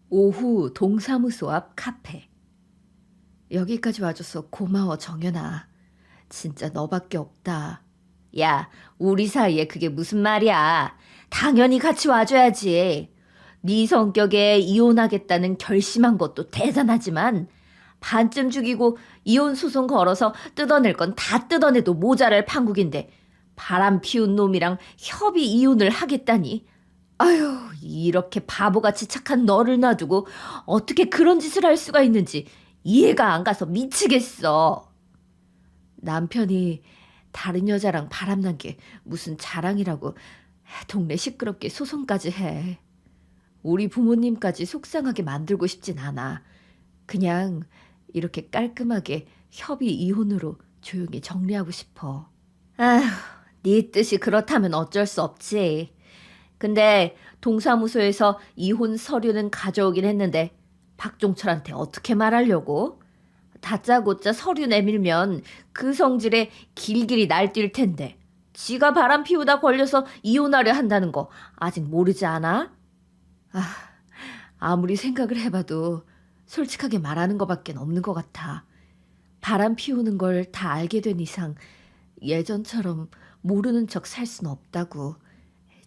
오후 동사무소 앞 카페. 여기까지 와줘서 고마워, 정연아. 진짜 너밖에 없다. 야, 우리 사이에 그게 무슨 말이야. 당연히 같이 와줘야지. 네 성격에 이혼하겠다는 결심한 것도 대단하지만 반쯤 죽이고 이혼 소송 걸어서 뜯어낼 건 다 뜯어내도 모자랄 판국인데 바람 피운 놈이랑 협의 이혼을 하겠다니. 아유, 이렇게 바보같이 착한 너를 놔두고 어떻게 그런 짓을 할 수가 있는지 이해가 안 가서 미치겠어. 남편이 다른 여자랑 바람난 게 무슨 자랑이라고 동네 시끄럽게 소송까지 해. 우리 부모님까지 속상하게 만들고 싶진 않아. 그냥 이렇게 깔끔하게 협의 이혼으로 조용히 정리하고 싶어. 아휴, 네 뜻이 그렇다면 어쩔 수 없지. 근데 동사무소에서 이혼 서류는 가져오긴 했는데 박종철한테 어떻게 말하려고? 다짜고짜 서류 내밀면 그 성질에 길길이 날뛸 텐데 지가 바람 피우다 걸려서 이혼하려 한다는 거 아직 모르지 않아? 아, 아무리 생각을 해봐도 솔직하게 말하는 것밖에 없는 것 같아. 바람 피우는 걸 다 알게 된 이상 예전처럼 모르는 척 살 순 없다고.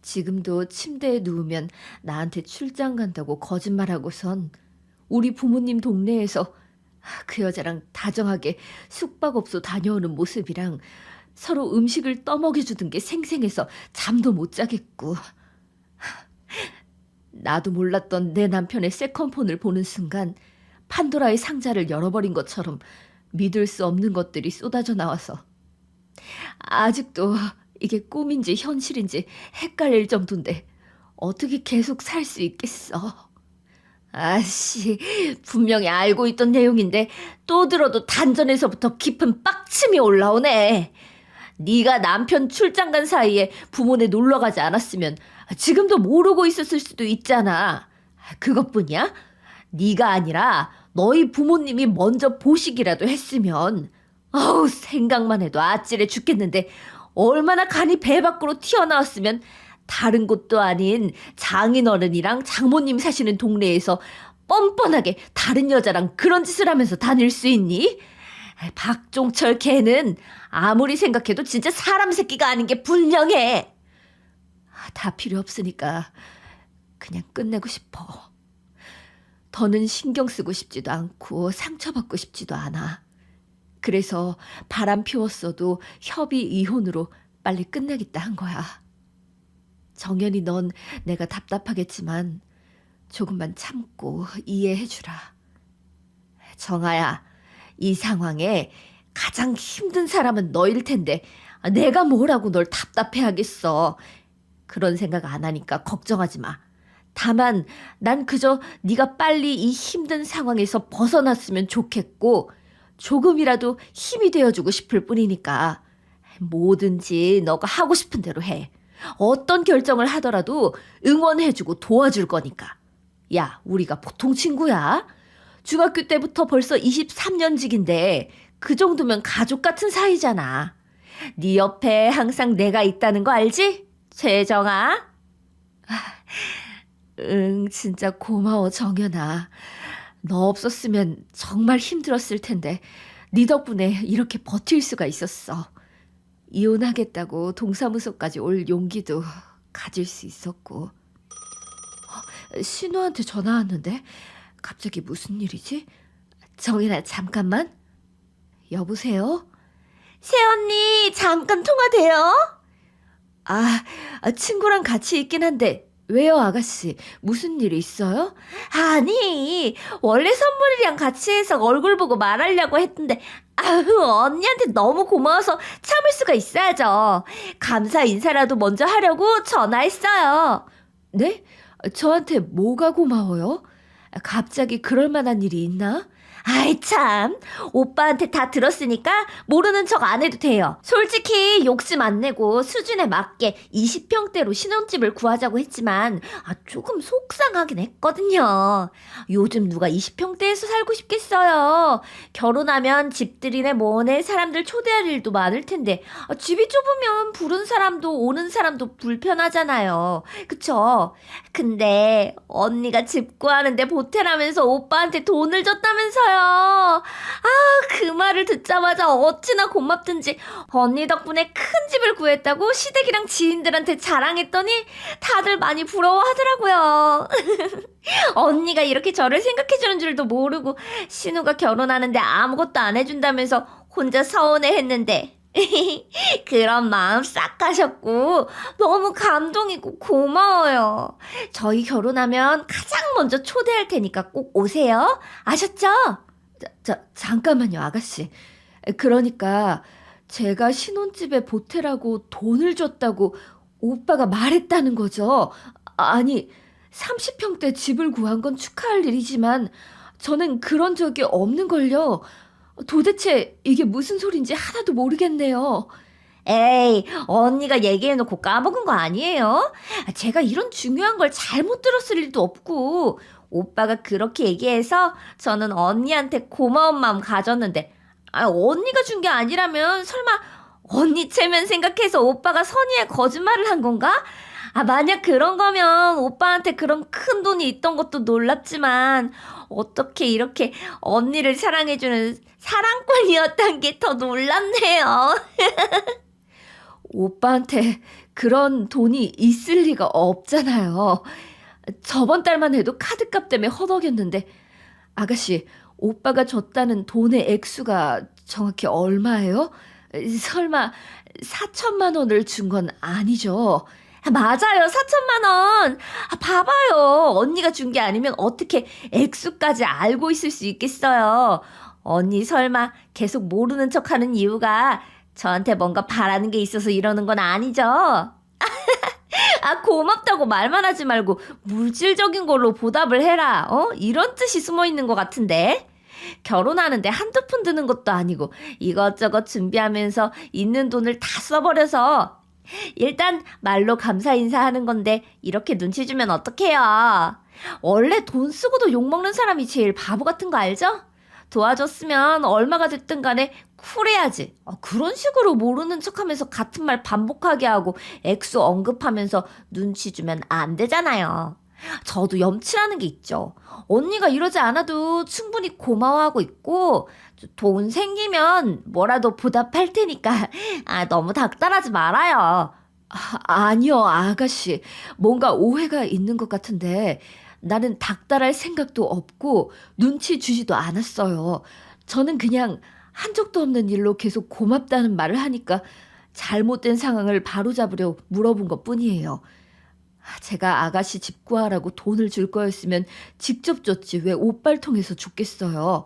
지금도 침대에 누우면 나한테 출장 간다고 거짓말하고선 우리 부모님 동네에서 그 여자랑 다정하게 숙박업소 다녀오는 모습이랑 서로 음식을 떠먹여주던 게 생생해서 잠도 못 자겠고. 나도 몰랐던 내 남편의 세컨폰을 보는 순간 판도라의 상자를 열어버린 것처럼 믿을 수 없는 것들이 쏟아져 나와서 아직도 이게 꿈인지 현실인지 헷갈릴 정도인데 어떻게 계속 살 수 있겠어. 아씨, 분명히 알고 있던 내용인데 또 들어도 단전에서부터 깊은 빡침이 올라오네. 네가 남편 출장 간 사이에 부모네 놀러 가지 않았으면 지금도 모르고 있었을 수도 있잖아. 그것뿐이야? 네가 아니라 너희 부모님이 먼저 보시기라도 했으면 아우, 생각만 해도 아찔해 죽겠는데 얼마나 간이 배 밖으로 튀어나왔으면 다른 곳도 아닌 장인어른이랑 장모님 사시는 동네에서 뻔뻔하게 다른 여자랑 그런 짓을 하면서 다닐 수 있니? 박종철 걔는 아무리 생각해도 진짜 사람 새끼가 아닌 게 분명해. 다 필요 없으니까 그냥 끝내고 싶어. 더는 신경 쓰고 싶지도 않고 상처받고 싶지도 않아. 그래서 바람 피웠어도 협의 이혼으로 빨리 끝내겠다 한 거야. 정연이 넌 내가 답답하겠지만 조금만 참고 이해해주라. 정아야, 이 상황에 가장 힘든 사람은 너일 텐데 내가 뭐라고 널 답답해하겠어. 그런 생각 안 하니까 걱정하지 마. 다만 난 그저 네가 빨리 이 힘든 상황에서 벗어났으면 좋겠고 조금이라도 힘이 되어주고 싶을 뿐이니까 뭐든지 너가 하고 싶은 대로 해. 어떤 결정을 하더라도 응원해주고 도와줄 거니까. 야, 우리가 보통 친구야? 중학교 때부터 벌써 23년직인데 그 정도면 가족 같은 사이잖아. 네 옆에 항상 내가 있다는 거 알지? 최정아? 응, 진짜 고마워, 정연아. 너 없었으면 정말 힘들었을 텐데 네 덕분에 이렇게 버틸 수가 있었어. 이혼하겠다고 동사무소까지 올 용기도 가질 수 있었고. 신우한테 전화 왔는데 갑자기 무슨 일이지? 정연아, 잠깐만. 여보세요? 새언니, 잠깐 통화돼요? 친구랑 같이 있긴 한데 왜요, 아가씨? 무슨 일이 있어요? 아니, 원래 선물이랑 같이 해서 얼굴 보고 말하려고 했는데 아유, 언니한테 너무 고마워서 참을 수가 있어야죠. 감사 인사라도 먼저 하려고 전화했어요. 네? 저한테 뭐가 고마워요? 갑자기 그럴 만한 일이 있나? 아이 참, 오빠한테 다 들었으니까 모르는 척 안 해도 돼요. 솔직히 욕심 안 내고 수준에 맞게 20평대로 신혼집을 구하자고 했지만 조금 속상하긴 했거든요. 요즘 누가 20평대에서 살고 싶겠어요. 결혼하면 집들이네 뭐네 사람들 초대할 일도 많을 텐데 집이 좁으면 부른 사람도 오는 사람도 불편하잖아요. 그쵸? 근데 언니가 집 구하는데 보태라면서 오빠한테 돈을 줬다면서요. 그 말을 듣자마자 어찌나 고맙든지 언니 덕분에 큰 집을 구했다고 시댁이랑 지인들한테 자랑했더니 다들 많이 부러워하더라고요. 언니가 이렇게 저를 생각해주는 줄도 모르고 신우가 결혼하는데 아무것도 안 해준다면서 혼자 서운해했는데 그런 마음 싹 가셨고 너무 감동이고 고마워요. 저희 결혼하면 가장 먼저 초대할 테니까 꼭 오세요. 아셨죠? 잠깐만요, 아가씨. 그러니까 제가 신혼집에 보태라고 돈을 줬다고 오빠가 말했다는 거죠? 아니, 30평대 집을 구한 건 축하할 일이지만 저는 그런 적이 없는걸요. 도대체 이게 무슨 소린지 하나도 모르겠네요. 에이, 언니가 얘기해놓고 까먹은 거 아니에요? 제가 이런 중요한 걸 잘못 들었을 일도 없고 오빠가 그렇게 얘기해서 저는 언니한테 고마운 마음 가졌는데 언니가 준 게 아니라면 설마 언니 체면 생각해서 오빠가 선의의 거짓말을 한 건가? 만약 그런 거면 오빠한테 그런 큰 돈이 있던 것도 놀랍지만 어떻게 이렇게 언니를 사랑해주는 사랑꾼이었단 게 더 놀랍네요. 오빠한테 그런 돈이 있을 리가 없잖아요. 저번 달만 해도 카드값 때문에 허덕였는데 아가씨, 오빠가 줬다는 돈의 액수가 정확히 얼마예요? 설마 4천만 원을 준 건 아니죠? 맞아요, 4천만 원. 봐봐요. 언니가 준 게 아니면 어떻게 액수까지 알고 있을 수 있겠어요. 언니 설마 계속 모르는 척하는 이유가 저한테 뭔가 바라는 게 있어서 이러는 건 아니죠? 고맙다고 말만 하지 말고 물질적인 걸로 보답을 해라. 이런 뜻이 숨어 있는 것 같은데. 결혼하는데 한두 푼 드는 것도 아니고 이것저것 준비하면서 있는 돈을 다 써버려서 일단 말로 감사 인사하는 건데 이렇게 눈치 주면 어떡해요. 원래 돈 쓰고도 욕먹는 사람이 제일 바보 같은 거 알죠? 도와줬으면 얼마가 됐든 간에 쿨해야지. 그런 식으로 모르는 척하면서 같은 말 반복하게 하고 액수 언급하면서 눈치 주면 안 되잖아요. 저도 염치라는 게 있죠. 언니가 이러지 않아도 충분히 고마워하고 있고 돈 생기면 뭐라도 보답할 테니까 너무 닥달하지 말아요. 아니요, 아가씨. 뭔가 오해가 있는 것 같은데 나는 닥달할 생각도 없고 눈치 주지도 않았어요. 저는 그냥 한 적도 없는 일로 계속 고맙다는 말을 하니까 잘못된 상황을 바로잡으려 물어본 것뿐이에요. 제가 아가씨 집 구하라고 돈을 줄 거였으면 직접 줬지 왜 오빠를 통해서 줬겠어요.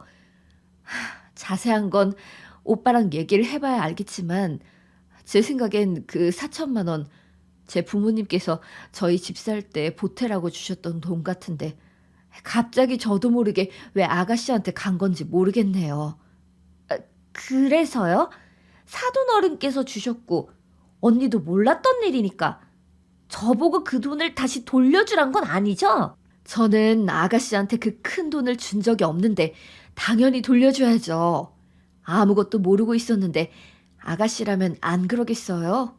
자세한 건 오빠랑 얘기를 해봐야 알겠지만 제 생각엔 그 4천만 원 제 부모님께서 저희 집 살 때 보태라고 주셨던 돈 같은데 갑자기 저도 모르게 왜 아가씨한테 간 건지 모르겠네요. 그래서요? 사돈 어른께서 주셨고 언니도 몰랐던 일이니까 저보고 그 돈을 다시 돌려주란 건 아니죠? 저는 아가씨한테 그 큰 돈을 준 적이 없는데 당연히 돌려줘야죠. 아무것도 모르고 있었는데 아가씨라면 안 그러겠어요?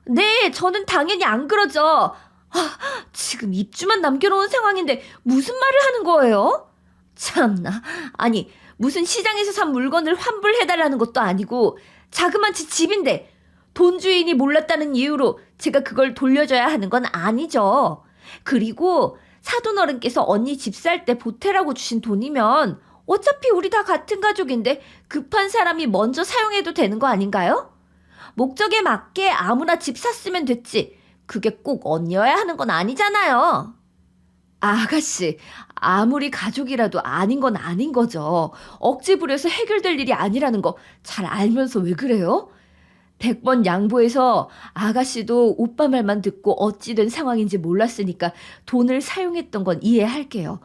네, 저는 당연히 안 그러죠. 지금 입주만 남겨놓은 상황인데 무슨 말을 하는 거예요? 참나. 아니, 무슨 시장에서 산 물건을 환불해달라는 것도 아니고 자그만 제 집인데 돈 주인이 몰랐다는 이유로 제가 그걸 돌려줘야 하는 건 아니죠. 그리고 사돈 어른께서 언니 집 살 때 보태라고 주신 돈이면 어차피 우리 다 같은 가족인데 급한 사람이 먼저 사용해도 되는 거 아닌가요? 목적에 맞게 아무나 집 샀으면 됐지. 그게 꼭 언니여야 하는 건 아니잖아요. 아가씨, 아무리 가족이라도 아닌 건 아닌 거죠. 억지 부려서 해결될 일이 아니라는 거 잘 알면서 왜 그래요? 100번 양보해서 아가씨도 오빠 말만 듣고 어찌 된 상황인지 몰랐으니까 돈을 사용했던 건 이해할게요.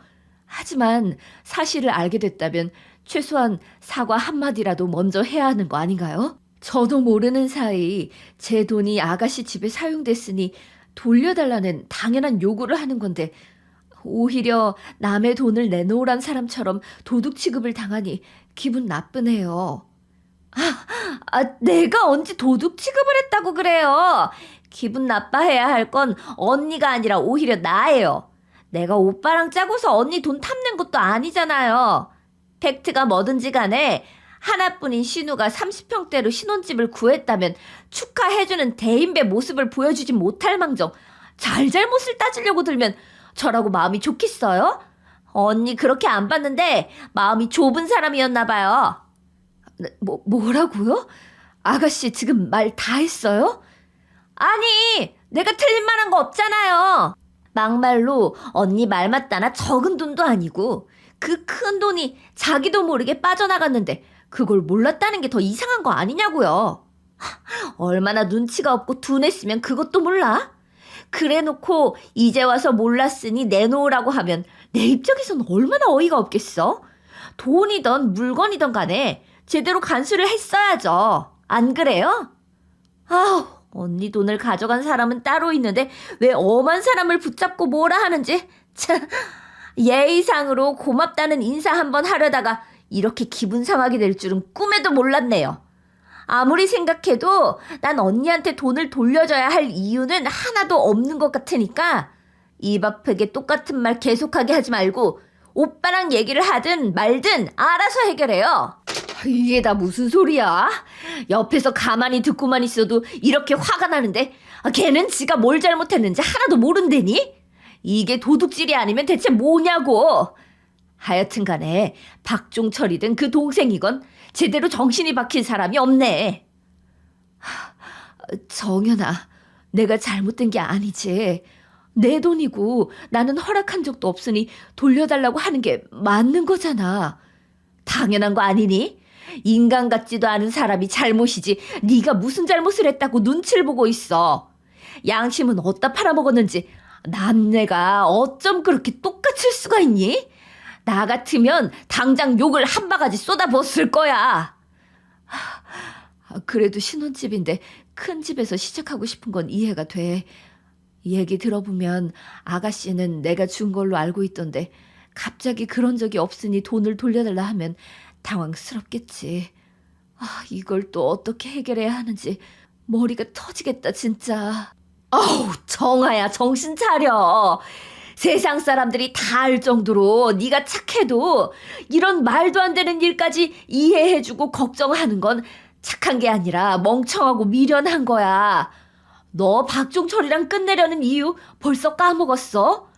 하지만 사실을 알게 됐다면 최소한 사과 한마디라도 먼저 해야 하는 거 아닌가요? 저도 모르는 사이 제 돈이 아가씨 집에 사용됐으니 돌려달라는 당연한 요구를 하는 건데 오히려 남의 돈을 내놓으란 사람처럼 도둑 취급을 당하니 기분 나쁘네요. 내가 언제 도둑 취급을 했다고 그래요? 기분 나빠해야 할 건 언니가 아니라 오히려 나예요. 내가 오빠랑 짜고서 언니 돈 탐낸 것도 아니잖아요. 팩트가 뭐든지 간에 하나뿐인 신우가 30평대로 신혼집을 구했다면 축하해주는 대인배 모습을 보여주지 못할 망정 잘잘못을 따지려고 들면 저라고 마음이 좋겠어요? 언니 그렇게 안 봤는데 마음이 좁은 사람이었나 봐요. 뭐라고요? 아가씨 지금 말 다 했어요? 아니, 내가 틀린 말 한 거 없잖아요. 막말로 언니 말 맞다나 적은 돈도 아니고 그 큰 돈이 자기도 모르게 빠져나갔는데 그걸 몰랐다는 게 더 이상한 거 아니냐고요. 얼마나 눈치가 없고 둔했으면 그것도 몰라? 그래놓고 이제 와서 몰랐으니 내놓으라고 하면 내 입장에선 얼마나 어이가 없겠어? 돈이든 물건이든 간에 제대로 간수를 했어야죠. 안 그래요? 언니 돈을 가져간 사람은 따로 있는데 왜 엄한 사람을 붙잡고 뭐라 하는지 참, 예의상으로 고맙다는 인사 한번 하려다가 이렇게 기분 상하게 될 줄은 꿈에도 몰랐네요. 아무리 생각해도 난 언니한테 돈을 돌려줘야 할 이유는 하나도 없는 것 같으니까 입 아프게 똑같은 말 계속하게 하지 말고 오빠랑 얘기를 하든 말든 알아서 해결해요. 이게 다 무슨 소리야? 옆에서 가만히 듣고만 있어도 이렇게 화가 나는데 걔는 지가 뭘 잘못했는지 하나도 모른대니? 이게 도둑질이 아니면 대체 뭐냐고. 하여튼 간에 박종철이든 그 동생이건 제대로 정신이 박힌 사람이 없네. 정연아, 내가 잘못된 게 아니지. 내 돈이고 나는 허락한 적도 없으니 돌려달라고 하는 게 맞는 거잖아. 당연한 거 아니니? 인간 같지도 않은 사람이 잘못이지 네가 무슨 잘못을 했다고 눈치를 보고 있어. 양심은 어디다 팔아먹었는지 남네가 어쩜 그렇게 똑같을 수가 있니? 나 같으면 당장 욕을 한 바가지 쏟아부었을 거야. 그래도 신혼집인데 큰 집에서 시작하고 싶은 건 이해가 돼. 얘기 들어보면 아가씨는 내가 준 걸로 알고 있던데 갑자기 그런 적이 없으니 돈을 돌려달라 하면 당황스럽겠지. 이걸 또 어떻게 해결해야 하는지 머리가 터지겠다 진짜. 정아야 정신 차려. 세상 사람들이 다 알 정도로 네가 착해도 이런 말도 안 되는 일까지 이해해주고 걱정하는 건 착한 게 아니라 멍청하고 미련한 거야. 너 박종철이랑 끝내려는 이유 벌써 까먹었어?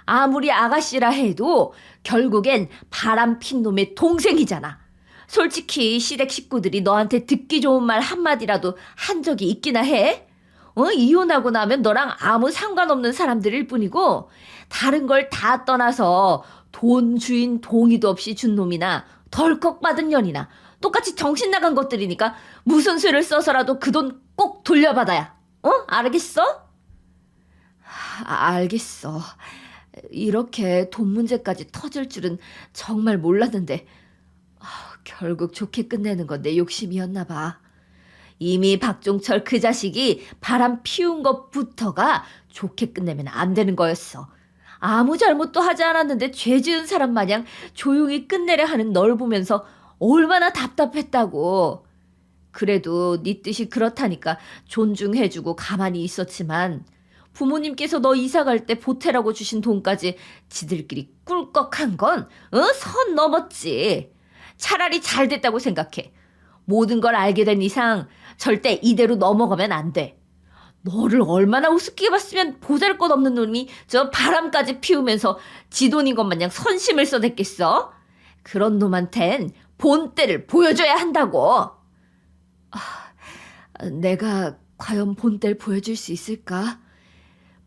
아무리 아가씨라 해도 결국엔 바람핀 놈의 동생이잖아. 솔직히 시댁 식구들이 너한테 듣기 좋은 말 한마디라도 한 적이 있기나 해? 이혼하고 나면 너랑 아무 상관없는 사람들일 뿐이고 다른 걸 다 떠나서 돈 주인 동의도 없이 준 놈이나 덜컥 받은 년이나 똑같이 정신 나간 것들이니까 무슨 수를 써서라도 그 돈 꼭 돌려받아야. 알겠어? 알겠어. 이렇게 돈 문제까지 터질 줄은 정말 몰랐는데 결국 좋게 끝내는 건 내 욕심이었나 봐. 이미 박종철 그 자식이 바람 피운 것부터가 좋게 끝내면 안 되는 거였어. 아무 잘못도 하지 않았는데 죄 지은 사람 마냥 조용히 끝내려 하는 널 보면서 얼마나 답답했다고. 그래도 네 뜻이 그렇다니까 존중해주고 가만히 있었지만 부모님께서 너 이사갈 때 보태라고 주신 돈까지 지들끼리 꿀꺽한 건 선 넘었지. 차라리 잘 됐다고 생각해. 모든 걸 알게 된 이상 절대 이대로 넘어가면 안 돼. 너를 얼마나 우습게 봤으면 보잘것없는 놈이 저 바람까지 피우면서 지 돈인 것 마냥 선심을 써댔겠어? 그런 놈한텐 본때를 보여줘야 한다고. 내가 과연 본때를 보여줄 수 있을까?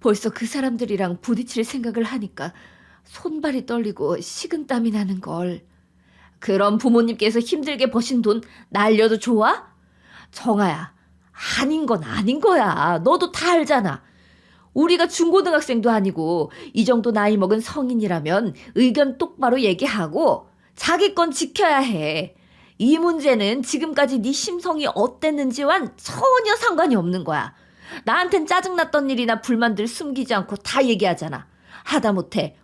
벌써 그 사람들이랑 부딪힐 생각을 하니까 손발이 떨리고 식은땀이 나는 걸. 그럼 부모님께서 힘들게 버신 돈 날려도 좋아? 정아야, 아닌 건 아닌 거야. 너도 다 알잖아. 우리가 중고등학생도 아니고 이 정도 나이 먹은 성인이라면 의견 똑바로 얘기하고 자기 건 지켜야 해. 이 문제는 지금까지 네 심성이 어땠는지와는 전혀 상관이 없는 거야. 나한텐 짜증났던 일이나 불만들 숨기지 않고 다 얘기하잖아. 하다못해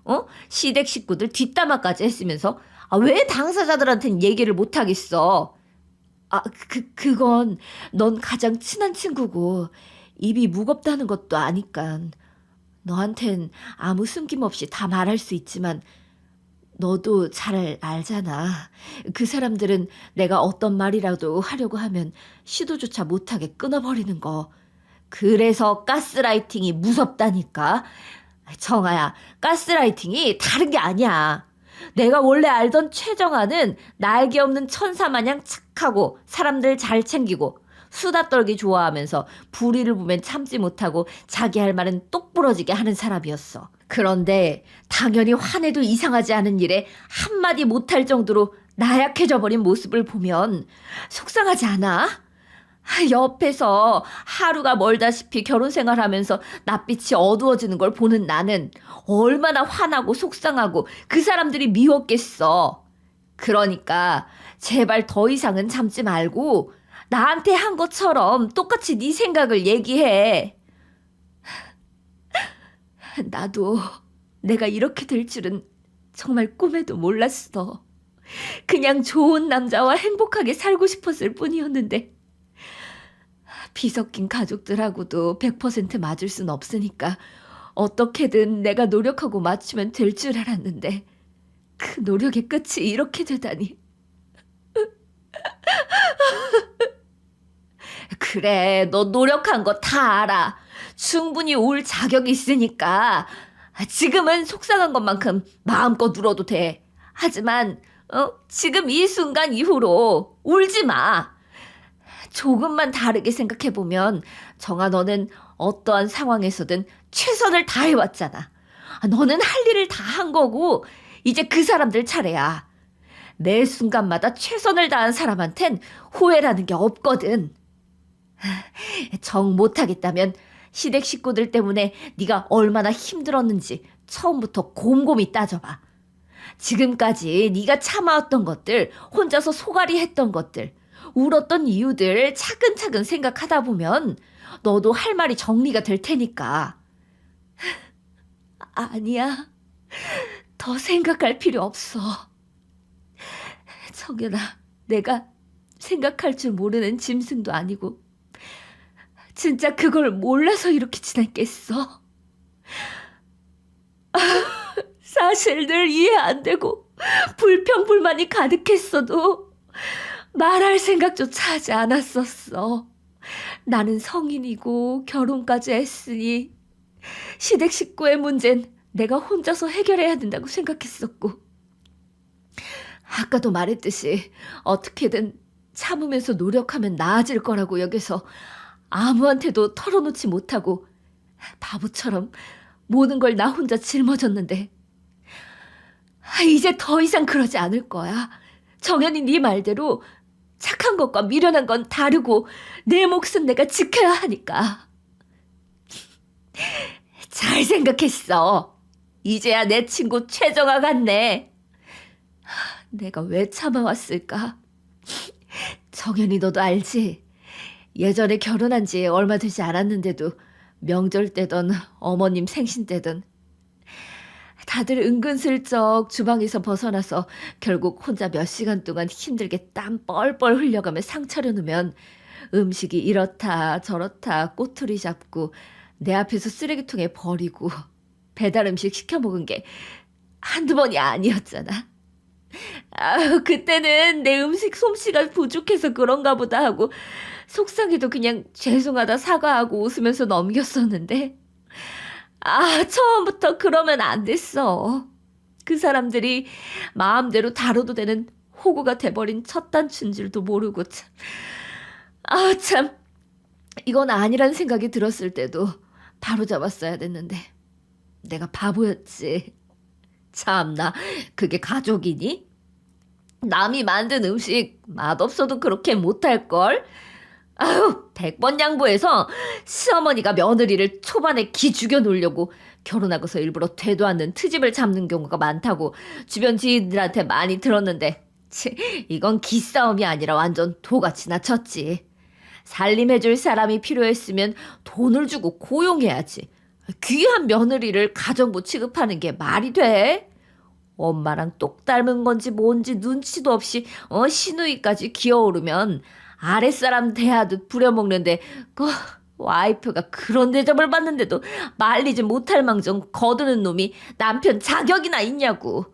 시댁 식구들 뒷담화까지 했으면서 왜 당사자들한텐 얘기를 못하겠어. 그건 넌 가장 친한 친구고 입이 무겁다는 것도 아니까 너한텐 아무 숨김없이 다 말할 수 있지만 너도 잘 알잖아. 그 사람들은 내가 어떤 말이라도 하려고 하면 시도조차 못하게 끊어버리는 거. 그래서 가스라이팅이 무섭다니까. 정아야, 가스라이팅이 다른 게 아니야. 내가 원래 알던 최정아는 날개 없는 천사 마냥 착하고 사람들 잘 챙기고 수다 떨기 좋아하면서 불의를 보면 참지 못하고 자기 할 말은 똑부러지게 하는 사람이었어. 그런데 당연히 화내도 이상하지 않은 일에 한마디 못할 정도로 나약해져 버린 모습을 보면 속상하지 않아? 옆에서 하루가 멀다시피 결혼 생활하면서 낯빛이 어두워지는 걸 보는 나는 얼마나 화나고 속상하고 그 사람들이 미웠겠어. 그러니까 제발 더 이상은 참지 말고 나한테 한 것처럼 똑같이 네 생각을 얘기해. 나도 내가 이렇게 될 줄은 정말 꿈에도 몰랐어. 그냥 좋은 남자와 행복하게 살고 싶었을 뿐이었는데 비섞인 가족들하고도 100% 맞을 순 없으니까 어떻게든 내가 노력하고 맞추면 될 줄 알았는데 그 노력의 끝이 이렇게 되다니. 그래, 너 노력한 거 다 알아. 충분히 울 자격이 있으니까 지금은 속상한 것만큼 마음껏 울어도 돼. 하지만 지금 이 순간 이후로 울지 마. 조금만 다르게 생각해보면 정아, 너는 어떠한 상황에서든 최선을 다해왔잖아. 너는 할 일을 다 한 거고 이제 그 사람들 차례야. 매 순간마다 최선을 다한 사람한텐 후회라는 게 없거든. 정 못하겠다면 시댁 식구들 때문에 네가 얼마나 힘들었는지 처음부터 곰곰이 따져봐. 지금까지 네가 참아왔던 것들, 혼자서 소갈이 했던 것들, 울었던 이유들 차근차근 생각하다 보면 너도 할 말이 정리가 될 테니까. 아니야. 더 생각할 필요 없어. 정연아, 내가 생각할 줄 모르는 짐승도 아니고 진짜 그걸 몰라서 이렇게 지냈겠어. 사실 늘 이해 안 되고 불평불만이 가득했어도 말할 생각조차 하지 않았었어. 나는 성인이고 결혼까지 했으니 시댁 식구의 문제는 내가 혼자서 해결해야 된다고 생각했었고, 아까도 말했듯이 어떻게든 참으면서 노력하면 나아질 거라고 여겨서 아무한테도 털어놓지 못하고 바보처럼 모든 걸 나 혼자 짊어졌는데 이제 더 이상 그러지 않을 거야. 정연이 네 말대로 착한 것과 미련한 건 다르고 내 몫은 내가 지켜야 하니까. 잘 생각했어. 이제야 내 친구 최정아 같네. 내가 왜 참아왔을까? 정연이, 너도 알지? 예전에 결혼한 지 얼마 되지 않았는데도 명절 때든 어머님 생신 때든 다들 은근슬쩍 주방에서 벗어나서 결국 혼자 몇 시간 동안 힘들게 땀 뻘뻘 흘려가며 상 차려놓으면 음식이 이렇다 저렇다 꼬투리 잡고 내 앞에서 쓰레기통에 버리고 배달 음식 시켜 먹은 게 한두 번이 아니었잖아. 그때는 내 음식 솜씨가 부족해서 그런가 보다 하고 속상해도 그냥 죄송하다 사과하고 웃으면서 넘겼었는데 처음부터 그러면 안 됐어. 그 사람들이 마음대로 다뤄도 되는 호구가 돼버린 첫 단추인 줄도 모르고 참 이건 아니란 생각이 들었을 때도 바로 잡았어야 됐는데 내가 바보였지. 참나, 그게 가족이니? 남이 만든 음식 맛없어도 그렇게 못할걸? 아유, 100번 양보해서 시어머니가 며느리를 초반에 기 죽여 놓으려고 결혼하고서 일부러 되도 않는 트집을 잡는 경우가 많다고 주변 지인들한테 많이 들었는데, 이건 기싸움이 아니라 완전 도같이나 쳤지. 살림해줄 사람이 필요했으면 돈을 주고 고용해야지. 귀한 며느리를 가정부 취급하는 게 말이 돼? 엄마랑 똑 닮은 건지 뭔지 눈치도 없이 시누이까지 기어오르면 아랫사람 대하듯 부려먹는데, 와이프가 그런 대접을 받는데도 말리지 못할 망정 거드는 놈이 남편 자격이나 있냐고.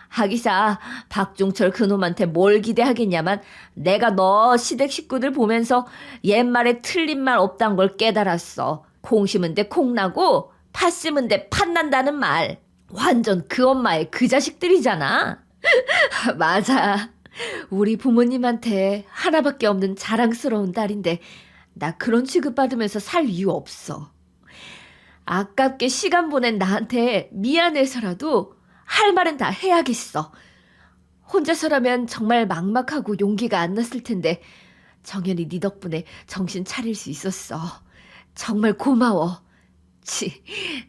하기사 박종철 그놈한테 뭘 기대하겠냐만, 내가 너 시댁 식구들 보면서 옛말에 틀린 말 없단 걸 깨달았어. 콩 심은 데 콩 나고 팥 심은 데 팥 난다는 말. 완전 그 엄마의 그 자식들이잖아. 맞아. 우리 부모님한테 하나밖에 없는 자랑스러운 딸인데 나 그런 취급받으면서 살 이유 없어. 아깝게 시간 보낸 나한테 미안해서라도 할 말은 다 해야겠어. 혼자서라면 정말 막막하고 용기가 안 났을 텐데 정연이 네 덕분에 정신 차릴 수 있었어. 정말 고마워.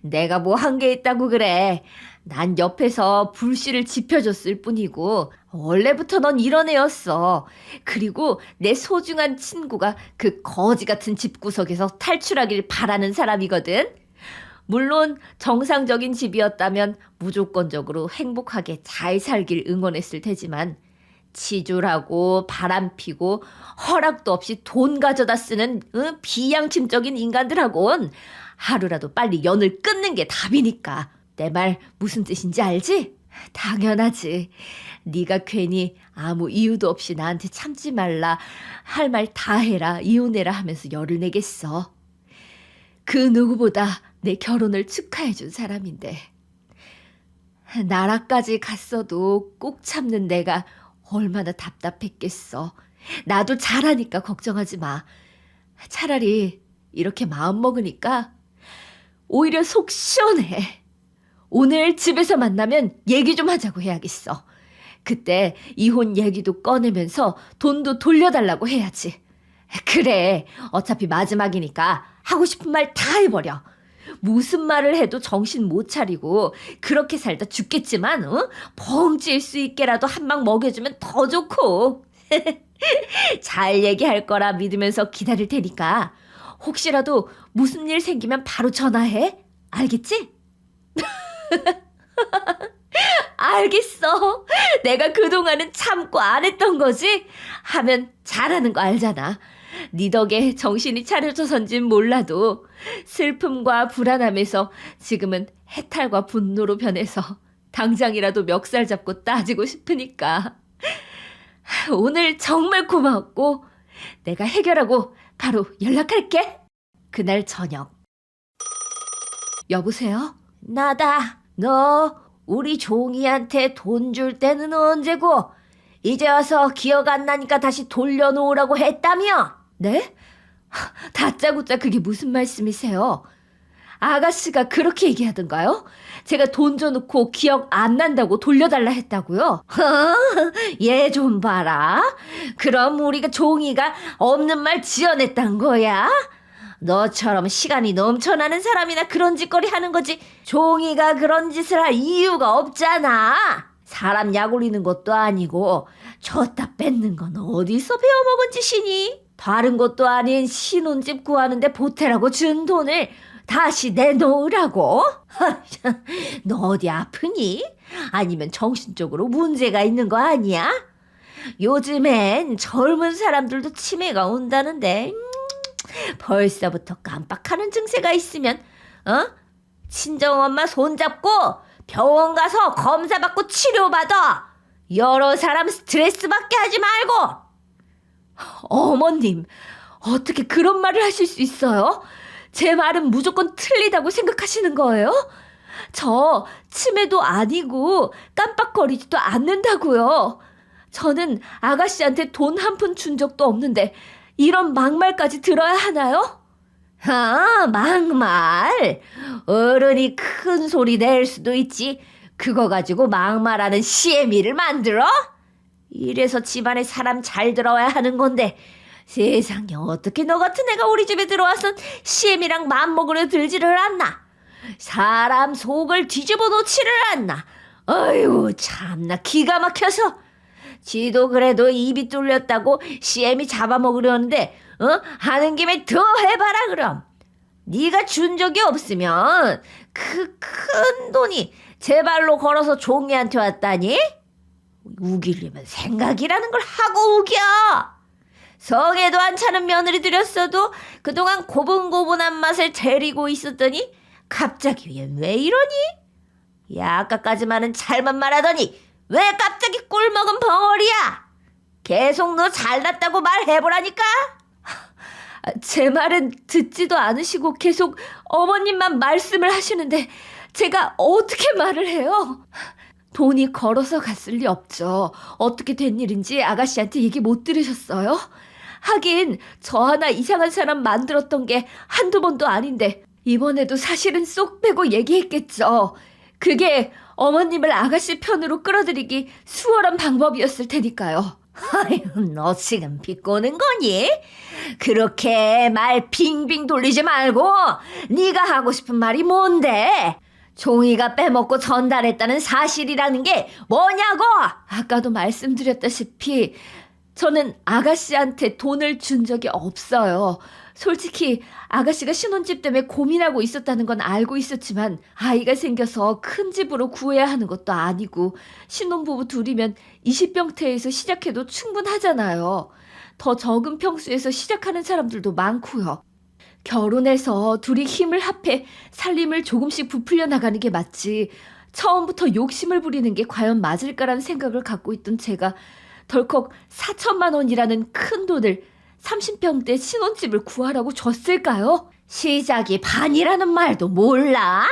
내가 뭐 한 게 있다고 그래. 난 옆에서 불씨를 지펴줬을 뿐이고 원래부터 넌 이런 애였어. 그리고 내 소중한 친구가 그 거지 같은 집구석에서 탈출하길 바라는 사람이거든. 물론 정상적인 집이었다면 무조건적으로 행복하게 잘 살길 응원했을 테지만, 치졸하고 바람피고 허락도 없이 돈 가져다 쓰는 비양심적인 인간들하고는 하루라도 빨리 연을 끊는 게 답이니까. 내 말 무슨 뜻인지 알지? 당연하지. 네가 괜히 아무 이유도 없이 나한테 참지 말라, 할 말 다 해라, 이혼해라 하면서 열을 내겠어. 그 누구보다 내 결혼을 축하해준 사람인데. 나라까지 갔어도 꼭 참는 내가 얼마나 답답했겠어. 나도 잘하니까 걱정하지 마. 차라리 이렇게 마음 먹으니까 오히려 속 시원해. 오늘 집에서 만나면 얘기 좀 하자고 해야겠어. 그때 이혼 얘기도 꺼내면서 돈도 돌려달라고 해야지. 그래, 어차피 마지막이니까 하고 싶은 말 다 해버려. 무슨 말을 해도 정신 못 차리고 그렇게 살다 죽겠지만 벙찌일 수 있게라도 한 방 먹여주면 더 좋고. 잘 얘기할 거라 믿으면서 기다릴 테니까 혹시라도 무슨 일 생기면 바로 전화해. 알겠지? 알겠어. 내가 그동안은 참고 안 했던 거지? 하면 잘하는 거 알잖아. 네 덕에 정신이 차려져선진 몰라도 슬픔과 불안함에서 지금은 해탈과 분노로 변해서 당장이라도 멱살 잡고 따지고 싶으니까. 오늘 정말 고마웠고 내가 해결하고 바로 연락할게. 그날 저녁. 여보세요? 나다. 너 우리 종이한테 돈 줄 때는 언제고 이제 와서 기억 안 나니까 다시 돌려놓으라고 했다며? 네? 다짜고짜 그게 무슨 말씀이세요? 아가씨가 그렇게 얘기하던가요? 제가 돈 줘놓고 기억 안 난다고 돌려달라 했다고요? 얘 좀 봐라. 그럼 우리가 종이가 없는 말 지어냈단 거야? 너처럼 시간이 넘쳐나는 사람이나 그런 짓거리 하는 거지 종이가 그런 짓을 할 이유가 없잖아. 사람 약 올리는 것도 아니고 줬다 뺏는 건 어디서 배워먹은 짓이니? 다른 것도 아닌 신혼집 구하는데 보태라고 준 돈을 다시 내놓으라고? 너 어디 아프니? 아니면 정신적으로 문제가 있는 거 아니야? 요즘엔 젊은 사람들도 치매가 온다는데 벌써부터 깜빡하는 증세가 있으면 친정엄마 손잡고 병원 가서 검사받고 치료받아. 여러 사람 스트레스 받게 하지 말고. 어머님, 어떻게 그런 말을 하실 수 있어요? 제 말은 무조건 틀리다고 생각하시는 거예요? 저 치매도 아니고 깜빡거리지도 않는다고요. 저는 아가씨한테 돈 한 푼 준 적도 없는데 이런 막말까지 들어야 하나요? 막말? 어른이 큰 소리 낼 수도 있지. 그거 가지고 막말하는 시애미를 만들어? 이래서 집안에 사람 잘 들어야 하는 건데 세상에 어떻게 너 같은 애가 우리 집에 들어와선 시엠이랑 맘먹으려 들지를 않나. 사람 속을 뒤집어 놓지를 않나. 아이고 참나 기가 막혀서. 지도 그래도 입이 뚫렸다고 시엠이 잡아먹으려는데 하는 김에 더 해봐라 그럼. 네가 준 적이 없으면 그 큰 돈이 제 발로 걸어서 종이한테 왔다니? 우기려면 생각이라는 걸 하고 우겨. 성에도 안 차는 며느리 들였어도 그동안 고분고분한 맛을 데리고 있었더니 갑자기 왜 이러니? 야, 아까까지만은 잘만 말하더니 왜 갑자기 꿀먹은 벙어리야? 계속 너 잘났다고 말해보라니까? 제 말은 듣지도 않으시고 계속 어머님만 말씀을 하시는데 제가 어떻게 말을 해요? 돈이 걸어서 갔을 리 없죠. 어떻게 된 일인지 아가씨한테 얘기 못 들으셨어요? 하긴 저 하나 이상한 사람 만들었던 게 한두 번도 아닌데 이번에도 사실은 쏙 빼고 얘기했겠죠. 그게 어머님을 아가씨 편으로 끌어들이기 수월한 방법이었을 테니까요. 아유, 너 지금 비꼬는 거니? 그렇게 말 빙빙 돌리지 말고 네가 하고 싶은 말이 뭔데? 종이가 빼먹고 전달했다는 사실이라는 게 뭐냐고! 아까도 말씀드렸다시피 저는 아가씨한테 돈을 준 적이 없어요. 솔직히 아가씨가 신혼집 때문에 고민하고 있었다는 건 알고 있었지만 아이가 생겨서 큰 집으로 구해야 하는 것도 아니고 신혼부부 둘이면 20평대에서 시작해도 충분하잖아요. 더 적은 평수에서 시작하는 사람들도 많고요. 결혼해서 둘이 힘을 합해 살림을 조금씩 부풀려 나가는 게 맞지 처음부터 욕심을 부리는 게 과연 맞을까라는 생각을 갖고 있던 제가 덜컥 4천만 원이라는 큰 돈을 30평대 신혼집을 구하라고 줬을까요? 시작이 반이라는 말도 몰라?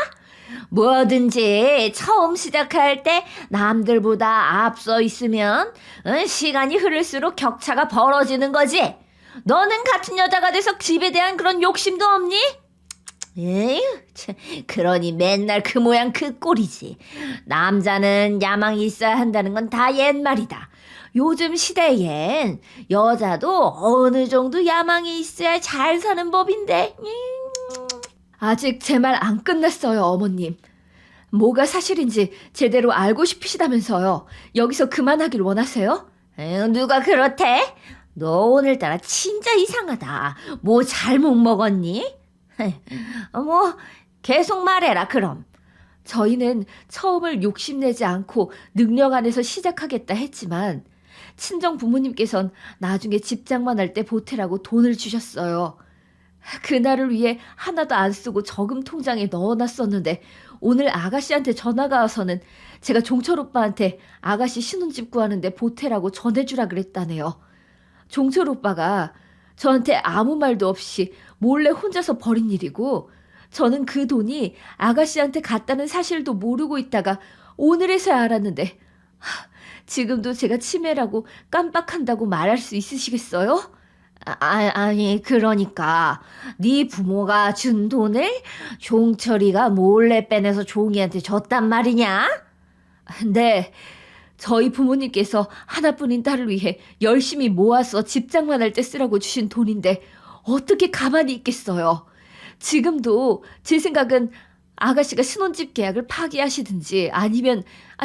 뭐든지 처음 시작할 때 남들보다 앞서 있으면 시간이 흐를수록 격차가 벌어지는 거지. 너는 같은 여자가 돼서 집에 대한 그런 욕심도 없니? 에휴, 참, 그러니 맨날 그 모양 그 꼴이지. 남자는 야망이 있어야 한다는 건 다 옛말이다. 요즘 시대엔 여자도 어느 정도 야망이 있어야 잘 사는 법인데. 아직 제 말 안 끝났어요, 어머님. 뭐가 사실인지 제대로 알고 싶으시다면서요. 여기서 그만하길 원하세요? 에휴, 누가 그렇대? 너 오늘따라 진짜 이상하다. 뭐 잘못 먹었니? 뭐 계속 말해라 그럼. 저희는 처음을 욕심내지 않고 능력 안에서 시작하겠다 했지만 친정 부모님께선 나중에 집장만 할 때 보태라고 돈을 주셨어요. 그날을 위해 하나도 안 쓰고 저금 통장에 넣어놨었는데 오늘 아가씨한테 전화가 와서는 제가 종철 오빠한테 아가씨 신혼집 구하는데 보태라고 전해주라 그랬다네요. 종철 오빠가 저한테 아무 말도 없이 몰래 혼자서 벌인 일이고 저는 그 돈이 아가씨한테 갔다는 사실도 모르고 있다가 오늘에서야 알았는데 지금도 제가 치매라고 깜빡한다고 말할 수 있으시겠어요? 아니 그러니까 네 부모가 준 돈을 종철이가 몰래 빼내서 종이한테 줬단 말이냐? 네, 저희 부모님께서 하나뿐인 딸을 위해 열심히 모아서 집장만 할 때 쓰라고 주신 돈인데 어떻게 가만히 있겠어요? 지금도 제 생각은 아가씨가 신혼집 계약을 파기하시든지 아니면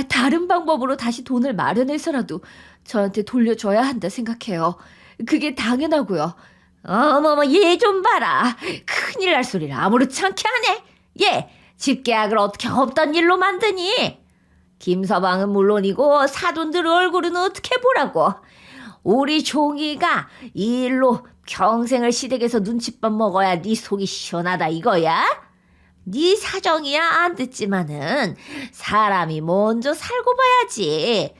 다른 방법으로 다시 돈을 마련해서라도 저한테 돌려줘야 한다 생각해요. 그게 당연하고요. 어머머 얘 좀 봐라. 큰일 날 소리를 아무렇지 않게 하네. 얘 집 계약을 어떻게 없던 일로 만드니? 김서방은 물론이고 사돈들 얼굴은 어떻게 보라고. 우리 종이가 이 일로 평생을 시댁에서 눈칫밥 먹어야 네 속이 시원하다 이거야? 네 사정이야 안 듣지만은 사람이 먼저 살고 봐야지.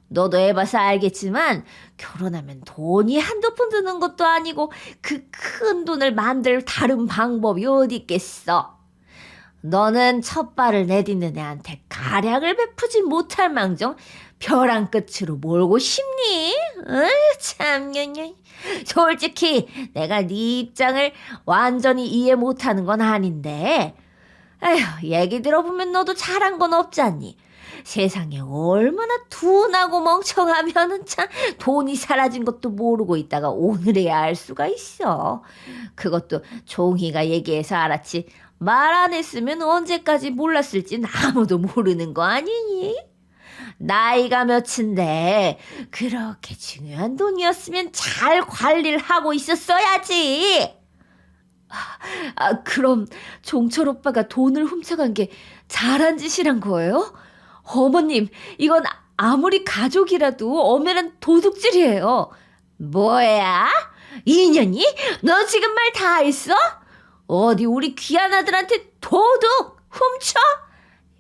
너도 해봐서 알겠지만 결혼하면 돈이 한두 푼 드는 것도 아니고 그 큰 돈을 만들 다른 방법이 어디 있겠어. 너는 첫 발을 내딛는 애한테 가량을 베푸지 못할 망정 벼랑 끝으로 몰고 싶니? 참, 솔직히 내가 네 입장을 완전히 이해 못하는 건 아닌데 에휴, 얘기 들어보면 너도 잘한 건 없잖니. 세상에 얼마나 둔하고 멍청하면은 참 돈이 사라진 것도 모르고 있다가 오늘에야 알 수가 있어. 그것도 종이가 얘기해서 알았지. 말 안 했으면 언제까지 몰랐을진 아무도 모르는 거 아니니? 나이가 몇인데 그렇게 중요한 돈이었으면 잘 관리를 하고 있었어야지. 그럼 종철 오빠가 돈을 훔쳐간 게 잘한 짓이란 거예요? 어머님, 이건 아무리 가족이라도 엄연한 도둑질이에요. 뭐야? 이년이? 너 지금 말 다 했어? 어디 우리 귀한 아들한테 도둑 훔쳐?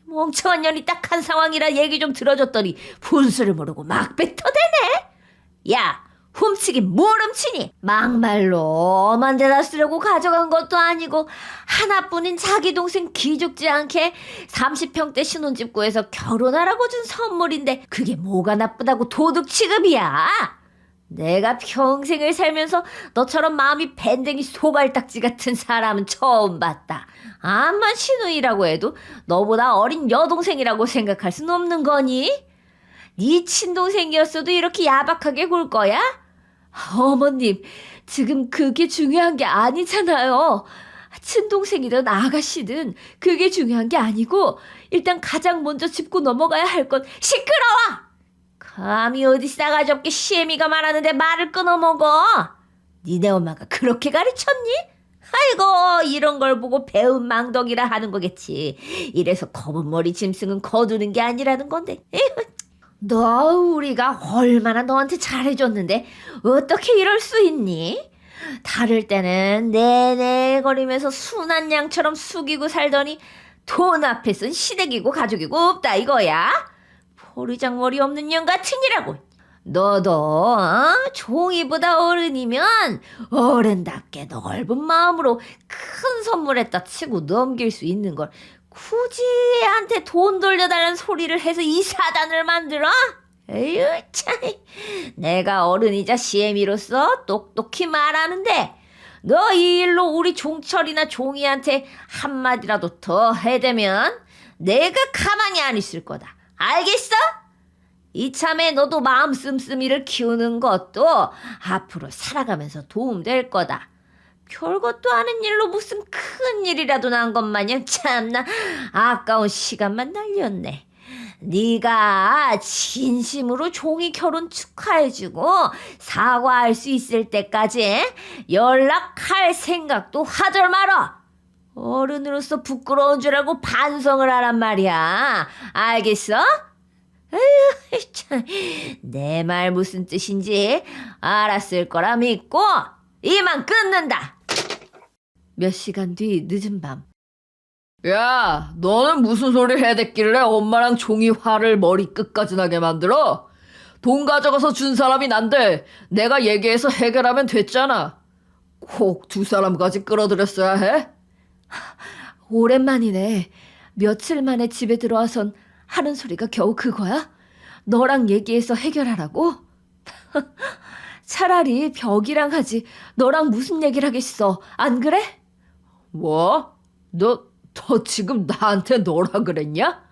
멍청한 년이 딱 한 상황이라 얘기 좀 들어줬더니 분수를 모르고 막 뱉어대네. 야, 훔치긴 뭘 훔치니? 막말로 엄한 데다 쓰려고 가져간 것도 아니고 하나뿐인 자기 동생 기죽지 않게 30평대 신혼집 구해서 결혼하라고 준 선물인데 그게 뭐가 나쁘다고 도둑 취급이야? 내가 평생을 살면서 너처럼 마음이 밴댕이 소갈딱지 같은 사람은 처음 봤다. 암만 시누이라고 해도 너보다 어린 여동생이라고 생각할 순 없는 거니? 네 친동생이었어도 이렇게 야박하게 굴 거야? 어머님, 지금 그게 중요한 게 아니잖아요. 친동생이든 아가씨든 그게 중요한 게 아니고 일단 가장 먼저 짚고 넘어가야 할 건 시끄러워! 감히 어디 싸가지 없게 시애미가 말하는데 말을 끊어먹어. 니네 엄마가 그렇게 가르쳤니? 아이고, 이런 걸 보고 배운 망덕이라 하는 거겠지. 이래서 검은 머리 짐승은 거두는 게 아니라는 건데. 에휴, 너 우리가 얼마나 너한테 잘해줬는데 어떻게 이럴 수 있니? 다를 때는 네네거리면서 순한 양처럼 숙이고 살더니 돈 앞에선 시댁이고 가족이고 없다 이거야? 보리장머리 없는 년 같으니라고. 너도 종이보다 어른이면 어른답게 넓은 마음으로 큰 선물했다 치고 넘길 수 있는 걸 굳이 애한테 돈 돌려달라는 소리를 해서 이 사단을 만들어? 에휴 참. 내가 어른이자 시애미로서 똑똑히 말하는데 너 이 일로 우리 종철이나 종이한테 한마디라도 더 해대면 내가 가만히 안 있을 거다. 알겠어? 이참에 너도 마음 씀씀이를 키우는 것도 앞으로 살아가면서 도움될 거다. 별것도 아닌 일로 무슨 큰 일이라도 난 것 마냥 참나 아까운 시간만 날렸네. 네가 진심으로 종이 결혼 축하해주고 사과할 수 있을 때까지 연락할 생각도 하절 말아. 어른으로서 부끄러운 줄 알고 반성을 하란 말이야. 알겠어? 에휴, 참, 내 말 무슨 뜻인지 알았을 거라 믿고 이만 끊는다. 몇 시간 뒤 늦은 밤. 야, 너는 무슨 소리 해댔길래 엄마랑 종이 화를 머리 끝까지 나게 만들어? 돈 가져가서 준 사람이 난데 내가 얘기해서 해결하면 됐잖아. 꼭 두 사람까지 끌어들였어야 해? 오랜만이네. 며칠 만에 집에 들어와선 하는 소리가 겨우 그거야? 너랑 얘기해서 해결하라고? 차라리 벽이랑 하지. 너랑 무슨 얘기를 하겠어. 안 그래? 뭐? 너 지금 나한테 너라 그랬냐?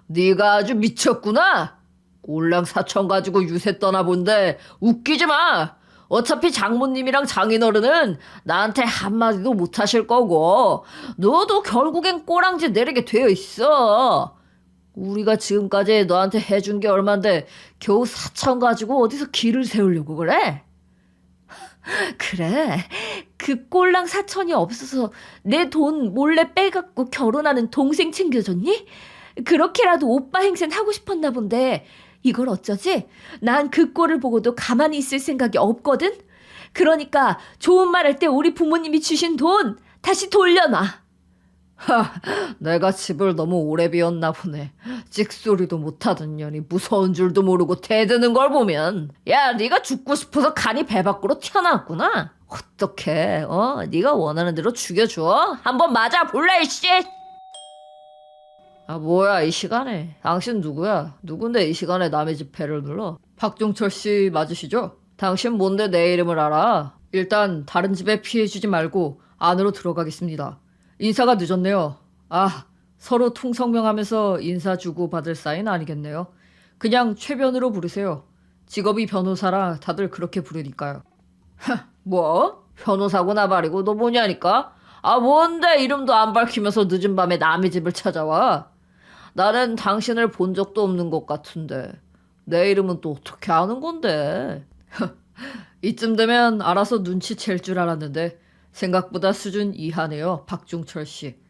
네가 아주 미쳤구나. 꼴랑 사천 가지고 유세 떠나본데 웃기지 마. 어차피 장모님이랑 장인어른은 나한테 한마디도 못하실 거고 너도 결국엔 꼬랑지 내리게 되어 있어. 우리가 지금까지 너한테 해준 게 얼만데 겨우 사천 가지고 어디서 길을 세우려고 그래? 그래. 그 꼴랑 사천이 없어서 내 돈 몰래 빼갖고 결혼하는 동생 챙겨줬니? 그렇게라도 오빠 행세 하고 싶었나 본데 이걸 어쩌지? 난 그 꼴을 보고도 가만히 있을 생각이 없거든? 그러니까 좋은 말 할 때 우리 부모님이 주신 돈 다시 돌려놔. 내가 집을 너무 오래 비웠나 보네. 찍소리도 못하던 년이 무서운 줄도 모르고 대드는 걸 보면 야, 네가 죽고 싶어서 간이 배 밖으로 튀어나왔구나. 어떡해. 네가 원하는 대로 죽여줘. 한번 맞아볼래 이씨. 뭐야 이 시간에. 당신 누구야? 누군데 이 시간에 남의 집 배를 눌러? 박종철 씨 맞으시죠? 당신 뭔데 내 이름을 알아? 일단 다른 집에 피해 주지 말고 안으로 들어가겠습니다. 인사가 늦었네요. 서로 통성명하면서 인사 주고 받을 사이는 아니겠네요. 그냥 최변으로 부르세요. 직업이 변호사라 다들 그렇게 부르니까요. 뭐? 변호사구나 말이고 너 뭐냐니까? 아 뭔데 이름도 안 밝히면서 늦은 밤에 남의 집을 찾아와? 나는 당신을 본 적도 없는 것 같은데 내 이름은 또 어떻게 아는 건데? 이쯤 되면 알아서 눈치챌 줄 알았는데 생각보다 수준 이하네요, 박중철 씨.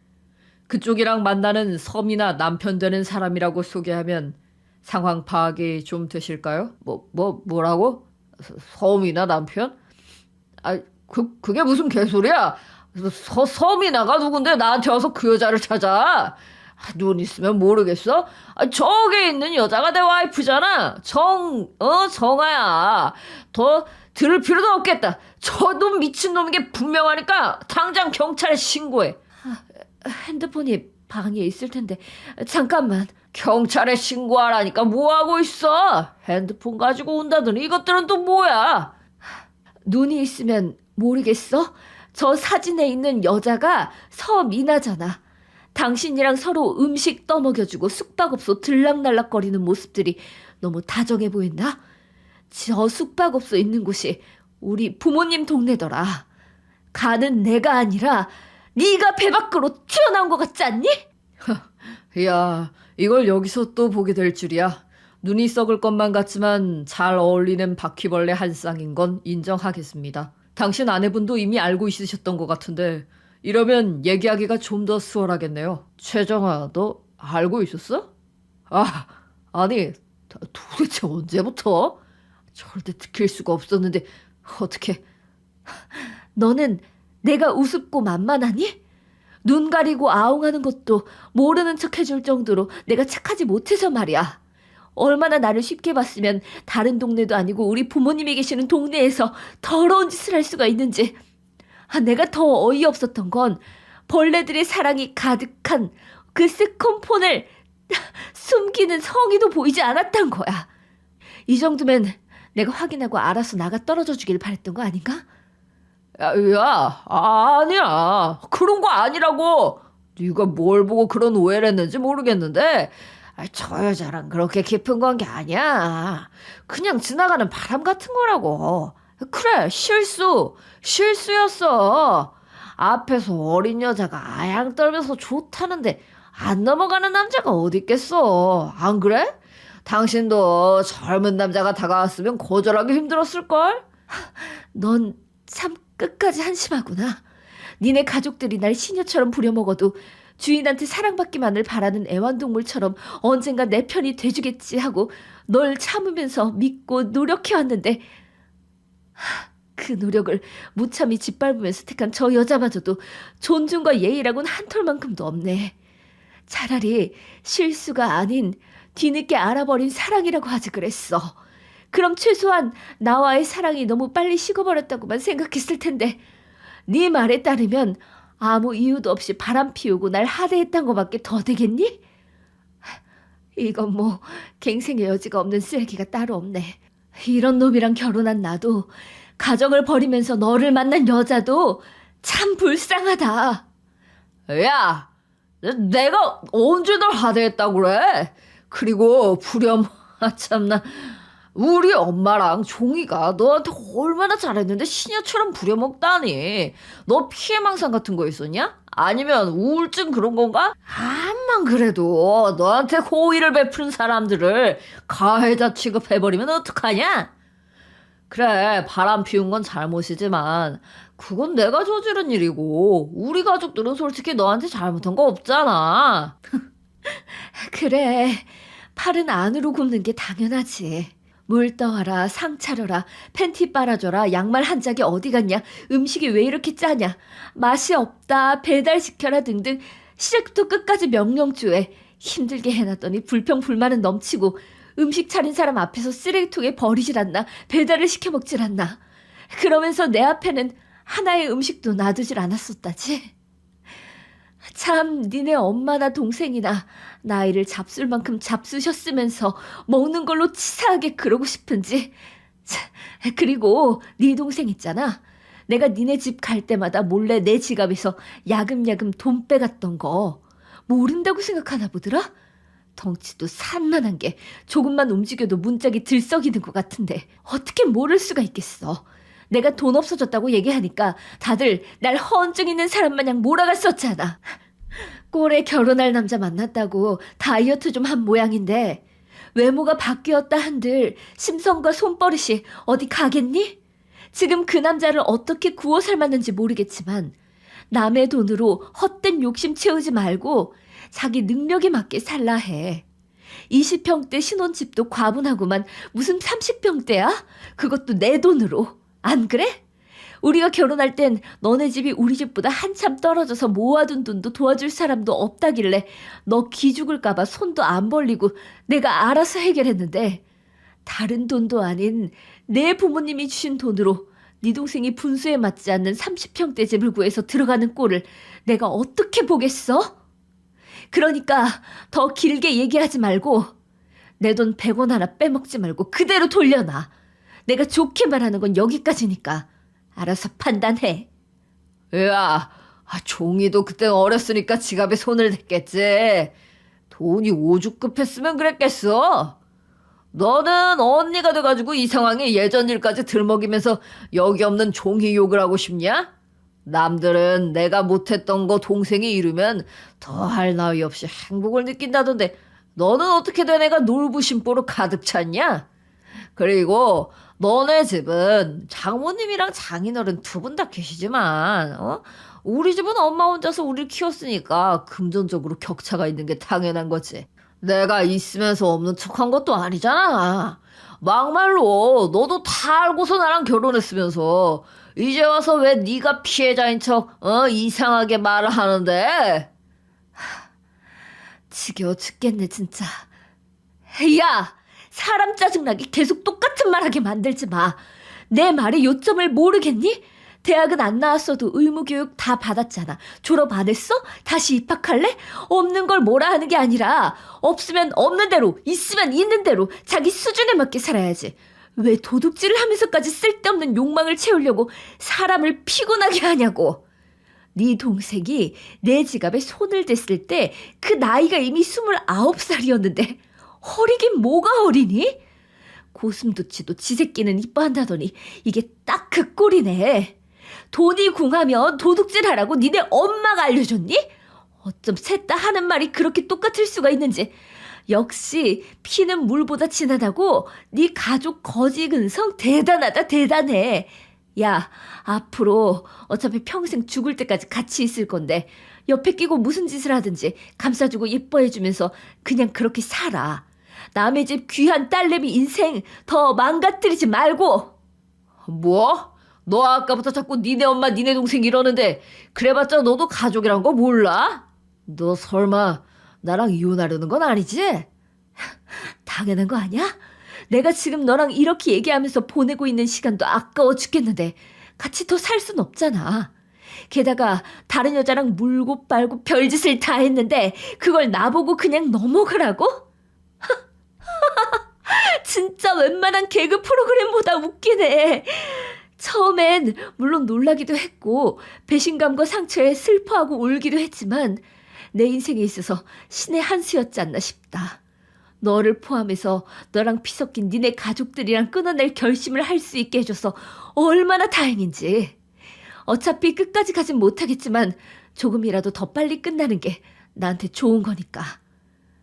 그쪽이랑 만나는 섬이나 남편 되는 사람이라고 소개하면 상황 파악이 좀 되실까요? 뭐라고? 섬이나 남편? 아, 그게 무슨 개소리야? 섬이나가 누군데 나한테 와서 그 여자를 찾아? 눈 있으면 모르겠어? 저기 있는 여자가 내 와이프잖아. 정아야. 더 들을 필요도 없겠다. 저놈 미친놈인 게 분명하니까 당장 경찰에 신고해. 핸드폰이 방에 있을 텐데 잠깐만. 경찰에 신고하라니까 뭐하고 있어? 핸드폰 가지고 온다더니 이것들은 또 뭐야? 눈이 있으면 모르겠어? 저 사진에 있는 여자가 서미나잖아. 당신이랑 서로 음식 떠먹여주고 숙박업소 들락날락거리는 모습들이 너무 다정해 보인다. 저 숙박업소 있는 곳이 우리 부모님 동네더라. 가는 내가 아니라 네가 배 밖으로 튀어나온 것 같지 않니? 야, 이걸 여기서 또 보게 될 줄이야. 눈이 썩을 것만 같지만 잘 어울리는 바퀴벌레 한 쌍인 건 인정하겠습니다. 당신 아내분도 이미 알고 있으셨던 것 같은데 이러면 얘기하기가 좀 더 수월하겠네요. 최정아, 너 알고 있었어? 아니, 도대체 언제부터? 절대 들킬 수가 없었는데 어떻게? 너는 내가 우습고 만만하니? 눈 가리고 아웅하는 것도 모르는 척 해줄 정도로 내가 착하지 못해서 말이야. 얼마나 나를 쉽게 봤으면 다른 동네도 아니고 우리 부모님이 계시는 동네에서 더러운 짓을 할 수가 있는지. 내가 더 어이없었던 건 벌레들의 사랑이 가득한 그 스콘폰을 숨기는 성의도 보이지 않았단 거야. 이 정도면 내가 확인하고 알아서 나가 떨어져 주길 바랬던 거 아닌가? 아니야. 그런 거 아니라고. 네가 뭘 보고 그런 오해를 했는지 모르겠는데 저 여자랑 그렇게 깊은 관계 아니야. 그냥 지나가는 바람 같은 거라고. 그래, 실수였어. 앞에서 어린 여자가 아양 떨면서 좋다는데 안 넘어가는 남자가 어디 있겠어. 안 그래? 당신도 젊은 남자가 다가왔으면 거절하기 힘들었을걸? 넌 참 끝까지 한심하구나. 니네 가족들이 날 시녀처럼 부려먹어도 주인한테 사랑받기만을 바라는 애완동물처럼 언젠가 내 편이 돼주겠지 하고 널 참으면서 믿고 노력해왔는데 그 노력을 무참히 짓밟으면서 택한 저 여자마저도 존중과 예의라고는 한 톨만큼도 없네. 차라리 실수가 아닌 뒤늦게 알아버린 사랑이라고 하지 그랬어. 그럼 최소한 나와의 사랑이 너무 빨리 식어버렸다고만 생각했을 텐데 네 말에 따르면 아무 이유도 없이 바람 피우고 날 하대했단 거밖에 더 되겠니? 이건 뭐 갱생의 여지가 없는 쓰레기가 따로 없네. 이런 놈이랑 결혼한 나도 가정을 버리면서 너를 만난 여자도 참 불쌍하다. 야, 내가 언제 널 하대했다고 그래? 그리고 참나. 우리 엄마랑 종이가 너한테 얼마나 잘했는데 시녀처럼 부려먹다니. 너 피해망상 같은 거 있었냐? 아니면 우울증 그런 건가? 암만 그래도 너한테 호의를 베푸는 사람들을 가해자 취급해버리면 어떡하냐? 그래, 바람 피운 건 잘못이지만 그건 내가 저지른 일이고 우리 가족들은 솔직히 너한테 잘못한 거 없잖아. 그래, 팔은 안으로 굽는 게 당연하지. 물 떠와라, 상 차려라, 팬티 빨아줘라, 양말 한 짝이 어디 갔냐, 음식이 왜 이렇게 짜냐, 맛이 없다, 배달시켜라 등등 시작부터 끝까지 명령조에 힘들게 해놨더니 불평불만은 넘치고 음식 차린 사람 앞에서 쓰레기통에 버리질 않나, 배달을 시켜 먹질 않나. 그러면서 내 앞에는 하나의 음식도 놔두질 않았었다지. 참 니네 엄마나 동생이나 나이를 잡술 만큼 잡수셨으면서 먹는 걸로 치사하게 그러고 싶은지. 그리고 네 동생 있잖아. 내가 니네 집 갈 때마다 몰래 내 지갑에서 야금야금 돈 빼갔던 거. 모른다고 생각하나 보더라? 덩치도 산만한 게 조금만 움직여도 문짝이 들썩이는 것 같은데 어떻게 모를 수가 있겠어. 내가 돈 없어졌다고 얘기하니까 다들 날 허언증 있는 사람 마냥 몰아갔었잖아. 꼴에 결혼할 남자 만났다고 다이어트 좀 한 모양인데 외모가 바뀌었다 한들 심성과 손버릇이 어디 가겠니? 지금 그 남자를 어떻게 구워 삶았는지 모르겠지만 남의 돈으로 헛된 욕심 채우지 말고 자기 능력에 맞게 살라 해. 20평대 신혼집도 과분하구만 무슨 30평대야? 그것도 내 돈으로. 안 그래? 우리가 결혼할 땐 너네 집이 우리 집보다 한참 떨어져서 모아둔 돈도 도와줄 사람도 없다길래 너 기죽을까봐 손도 안 벌리고 내가 알아서 해결했는데 다른 돈도 아닌 내 부모님이 주신 돈으로 네 동생이 분수에 맞지 않는 30평대 집을 구해서 들어가는 꼴을 내가 어떻게 보겠어? 그러니까 더 길게 얘기하지 말고 내 돈 100원 하나 빼먹지 말고 그대로 돌려놔. 내가 좋게 말하는 건 여기까지니까 알아서 판단해. 야, 종이도 그때 어렸으니까 지갑에 손을 댔겠지. 돈이 오죽급했으면 그랬겠어. 너는 언니가 돼가지고 이 상황에 예전 일까지 들먹이면서 여기 없는 종이 욕을 하고 싶냐? 남들은 내가 못했던 거 동생이 이루면 더할 나위 없이 행복을 느낀다던데 너는 어떻게 된 애가 놀부심보로 가득 찼냐? 그리고 너네 집은 장모님이랑 장인어른 두 분 다 계시지만 우리 집은 엄마 혼자서 우리를 키웠으니까 금전적으로 격차가 있는 게 당연한 거지. 내가 있으면서 없는 척한 것도 아니잖아. 막말로 너도 다 알고서 나랑 결혼했으면서 이제 와서 왜 네가 피해자인 척 이상하게 말을 하는데? 지겨워 죽겠네 진짜. 야! 사람 짜증나게 계속 똑같은 말하게 만들지 마. 내 말의 요점을 모르겠니? 대학은 안 나왔어도 의무교육 다 받았잖아. 졸업 안 했어? 다시 입학할래? 없는 걸 뭐라 하는 게 아니라 없으면 없는 대로, 있으면 있는 대로 자기 수준에 맞게 살아야지. 왜 도둑질을 하면서까지 쓸데없는 욕망을 채우려고 사람을 피곤하게 하냐고. 네 동생이 내 지갑에 손을 댔을 때 그 나이가 이미 29살이었는데 어리긴 뭐가 어리니? 고슴도치도 지 새끼는 이뻐한다더니 이게 딱 그 꼴이네. 돈이 궁하면 도둑질하라고 니네 엄마가 알려줬니? 어쩜 셋 다 하는 말이 그렇게 똑같을 수가 있는지. 역시 피는 물보다 진하다고. 네 가족 거지 근성 대단하다 대단해. 야, 앞으로 어차피 평생 죽을 때까지 같이 있을 건데 옆에 끼고 무슨 짓을 하든지 감싸주고 예뻐해주면서 그냥 그렇게 살아. 남의 집 귀한 딸내미 인생 더 망가뜨리지 말고. 뭐? 너 아까부터 자꾸 니네 엄마 니네 동생 이러는데 그래봤자 너도 가족이란 거 몰라? 너 설마 나랑 이혼하려는 건 아니지? 당연한 거 아니야? 내가 지금 너랑 이렇게 얘기하면서 보내고 있는 시간도 아까워 죽겠는데 같이 더 살 순 없잖아. 게다가 다른 여자랑 물고 빨고 별짓을 다 했는데 그걸 나보고 그냥 넘어가라고? 진짜 웬만한 개그 프로그램보다 웃기네. 처음엔 물론 놀라기도 했고 배신감과 상처에 슬퍼하고 울기도 했지만 내 인생에 있어서 신의 한 수였지 않나 싶다. 너를 포함해서 너랑 피 섞인 니네 가족들이랑 끊어낼 결심을 할 수 있게 해줘서 얼마나 다행인지. 어차피 끝까지 가진 못하겠지만 조금이라도 더 빨리 끝나는 게 나한테 좋은 거니까.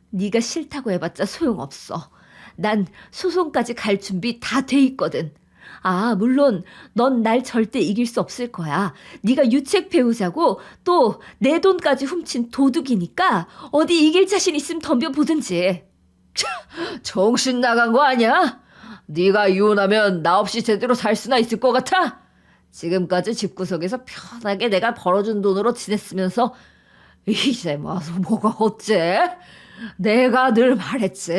네가 싫다고 해봤자 소용없어. 난 소송까지 갈 준비 다 돼 있거든. 아, 물론 넌 날 절대 이길 수 없을 거야. 네가 유책 배우자고 또 내 돈까지 훔친 도둑이니까 어디 이길 자신 있으면 덤벼보든지. 정신 나간 거 아니야? 네가 이혼하면 나 없이 제대로 살 수나 있을 것 같아? 지금까지 집구석에서 편하게 내가 벌어준 돈으로 지냈으면서 이제 와서 뭐가 어째? 내가 늘 말했지.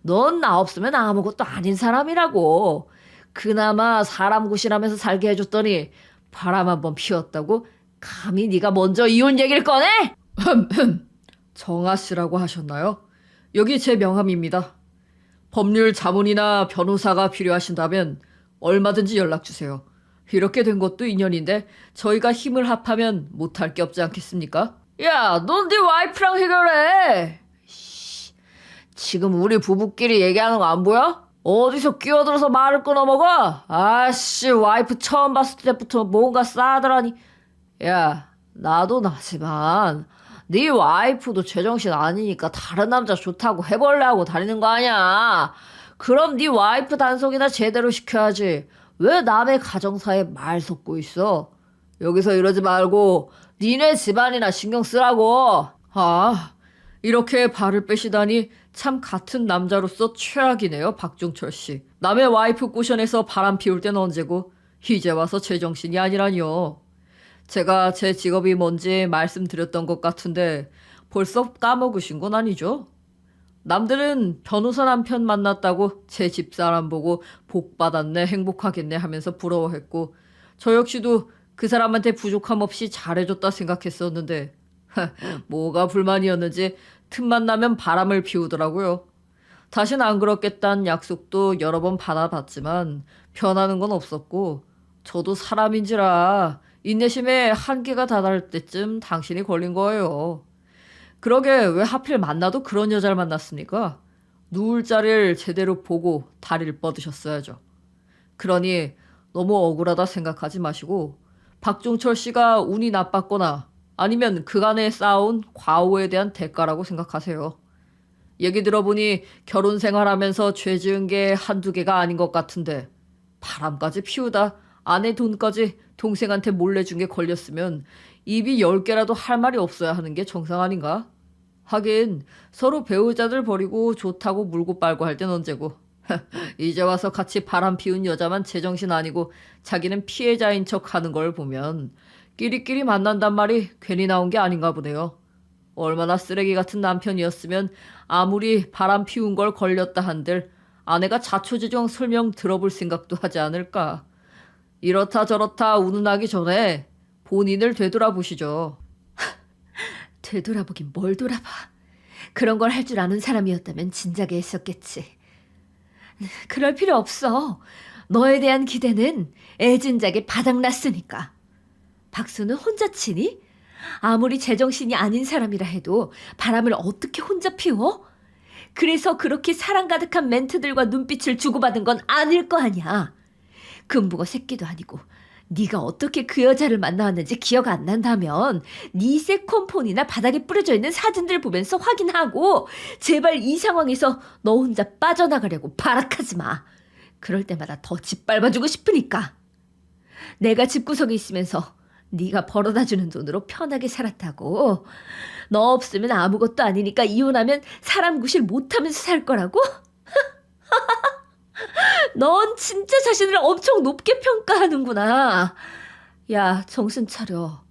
넌 나 없으면 아무것도 아닌 사람이라고. 그나마 사람 구실하면서 살게 해줬더니 바람 한번 피웠다고 감히 네가 먼저 이혼 얘기를 꺼내? 정아 씨라고 하셨나요? 여기 제 명함입니다. 법률 자문이나 변호사가 필요하신다면 얼마든지 연락 주세요. 이렇게 된 것도 인연인데 저희가 힘을 합하면 못할 게 없지 않겠습니까? 야, 넌 네 와이프랑 해결해. 씨, 지금 우리 부부끼리 얘기하는 거 안 보여? 어디서 끼어들어서 말을 끊어먹어? 아씨, 와이프 처음 봤을 때부터 뭔가 싸더라니. 야, 나도 나지만 네 와이프도 제정신 아니니까 다른 남자 좋다고 해볼래 하고 다니는 거 아니야. 그럼 네 와이프 단속이나 제대로 시켜야지. 왜 남의 가정사에 말 섞고 있어? 여기서 이러지 말고 니네 집안이나 신경 쓰라고. 아, 이렇게 발을 빼시다니 참 같은 남자로서 최악이네요, 박종철 씨. 남의 와이프 꼬셔내서 바람 피울 땐 언제고 이제 와서 제정신이 아니라니요. 제가 제 직업이 뭔지 말씀드렸던 것 같은데 벌써 까먹으신 건 아니죠? 남들은 변호사 남편 만났다고 제 집사람 보고 복 받았네, 행복하겠네 하면서 부러워했고 저 역시도 그 사람한테 부족함 없이 잘해줬다 생각했었는데 뭐가 불만이었는지 틈만 나면 바람을 피우더라고요. 다신 안 그렇겠다는 약속도 여러 번 받아봤지만 변하는 건 없었고 저도 사람인지라 인내심에 한계가 다다를 때쯤 당신이 걸린 거예요. 그러게 왜 하필 만나도 그런 여자를 만났습니까? 누울 자리를 제대로 보고 다리를 뻗으셨어야죠. 그러니 너무 억울하다 생각하지 마시고 박종철 씨가 운이 나빴거나 아니면 그간에 쌓아온 과오에 대한 대가라고 생각하세요. 얘기 들어보니 결혼 생활하면서 죄 지은 게 한두 개가 아닌 것 같은데 바람까지 피우다 아내 돈까지 동생한테 몰래 준 게 걸렸으면 입이 10개라도 할 말이 없어야 하는 게 정상 아닌가? 하긴 서로 배우자들 버리고 좋다고 물고 빨고 할 땐 언제고. 이제 와서 같이 바람 피운 여자만 제정신 아니고 자기는 피해자인 척 하는 걸 보면 끼리끼리 만난단 말이 괜히 나온 게 아닌가 보네요. 얼마나 쓰레기 같은 남편이었으면 아무리 바람 피운 걸 걸렸다 한들 아내가 자초지종 설명 들어볼 생각도 하지 않을까. 이렇다 저렇다 운운하기 전에 본인을 되돌아보시죠. 되돌아보긴 뭘 돌아봐. 그런 걸 할 줄 아는 사람이었다면 진작에 했었겠지. 그럴 필요 없어. 너에 대한 기대는 애진작에 바닥났으니까. 박수는 혼자 치니? 아무리 제정신이 아닌 사람이라 해도 바람을 어떻게 혼자 피워? 그래서 그렇게 사랑 가득한 멘트들과 눈빛을 주고받은 건 아닐 거 아니야. 금붕어 새끼도 아니고 네가 어떻게 그 여자를 만나왔는지 기억 안 난다면 네 세컨폰이나 바닥에 뿌려져 있는 사진들 보면서 확인하고 제발 이 상황에서 너 혼자 빠져나가려고 발악하지 마. 그럴 때마다 더 짓밟아주고 싶으니까. 내가 집구석에 있으면서 네가 벌어다주는 돈으로 편하게 살았다고. 너 없으면 아무것도 아니니까 이혼하면 사람 구실 못하면서 살 거라고? 넌 진짜 자신을 엄청 높게 평가하는구나. 야, 정신 차려.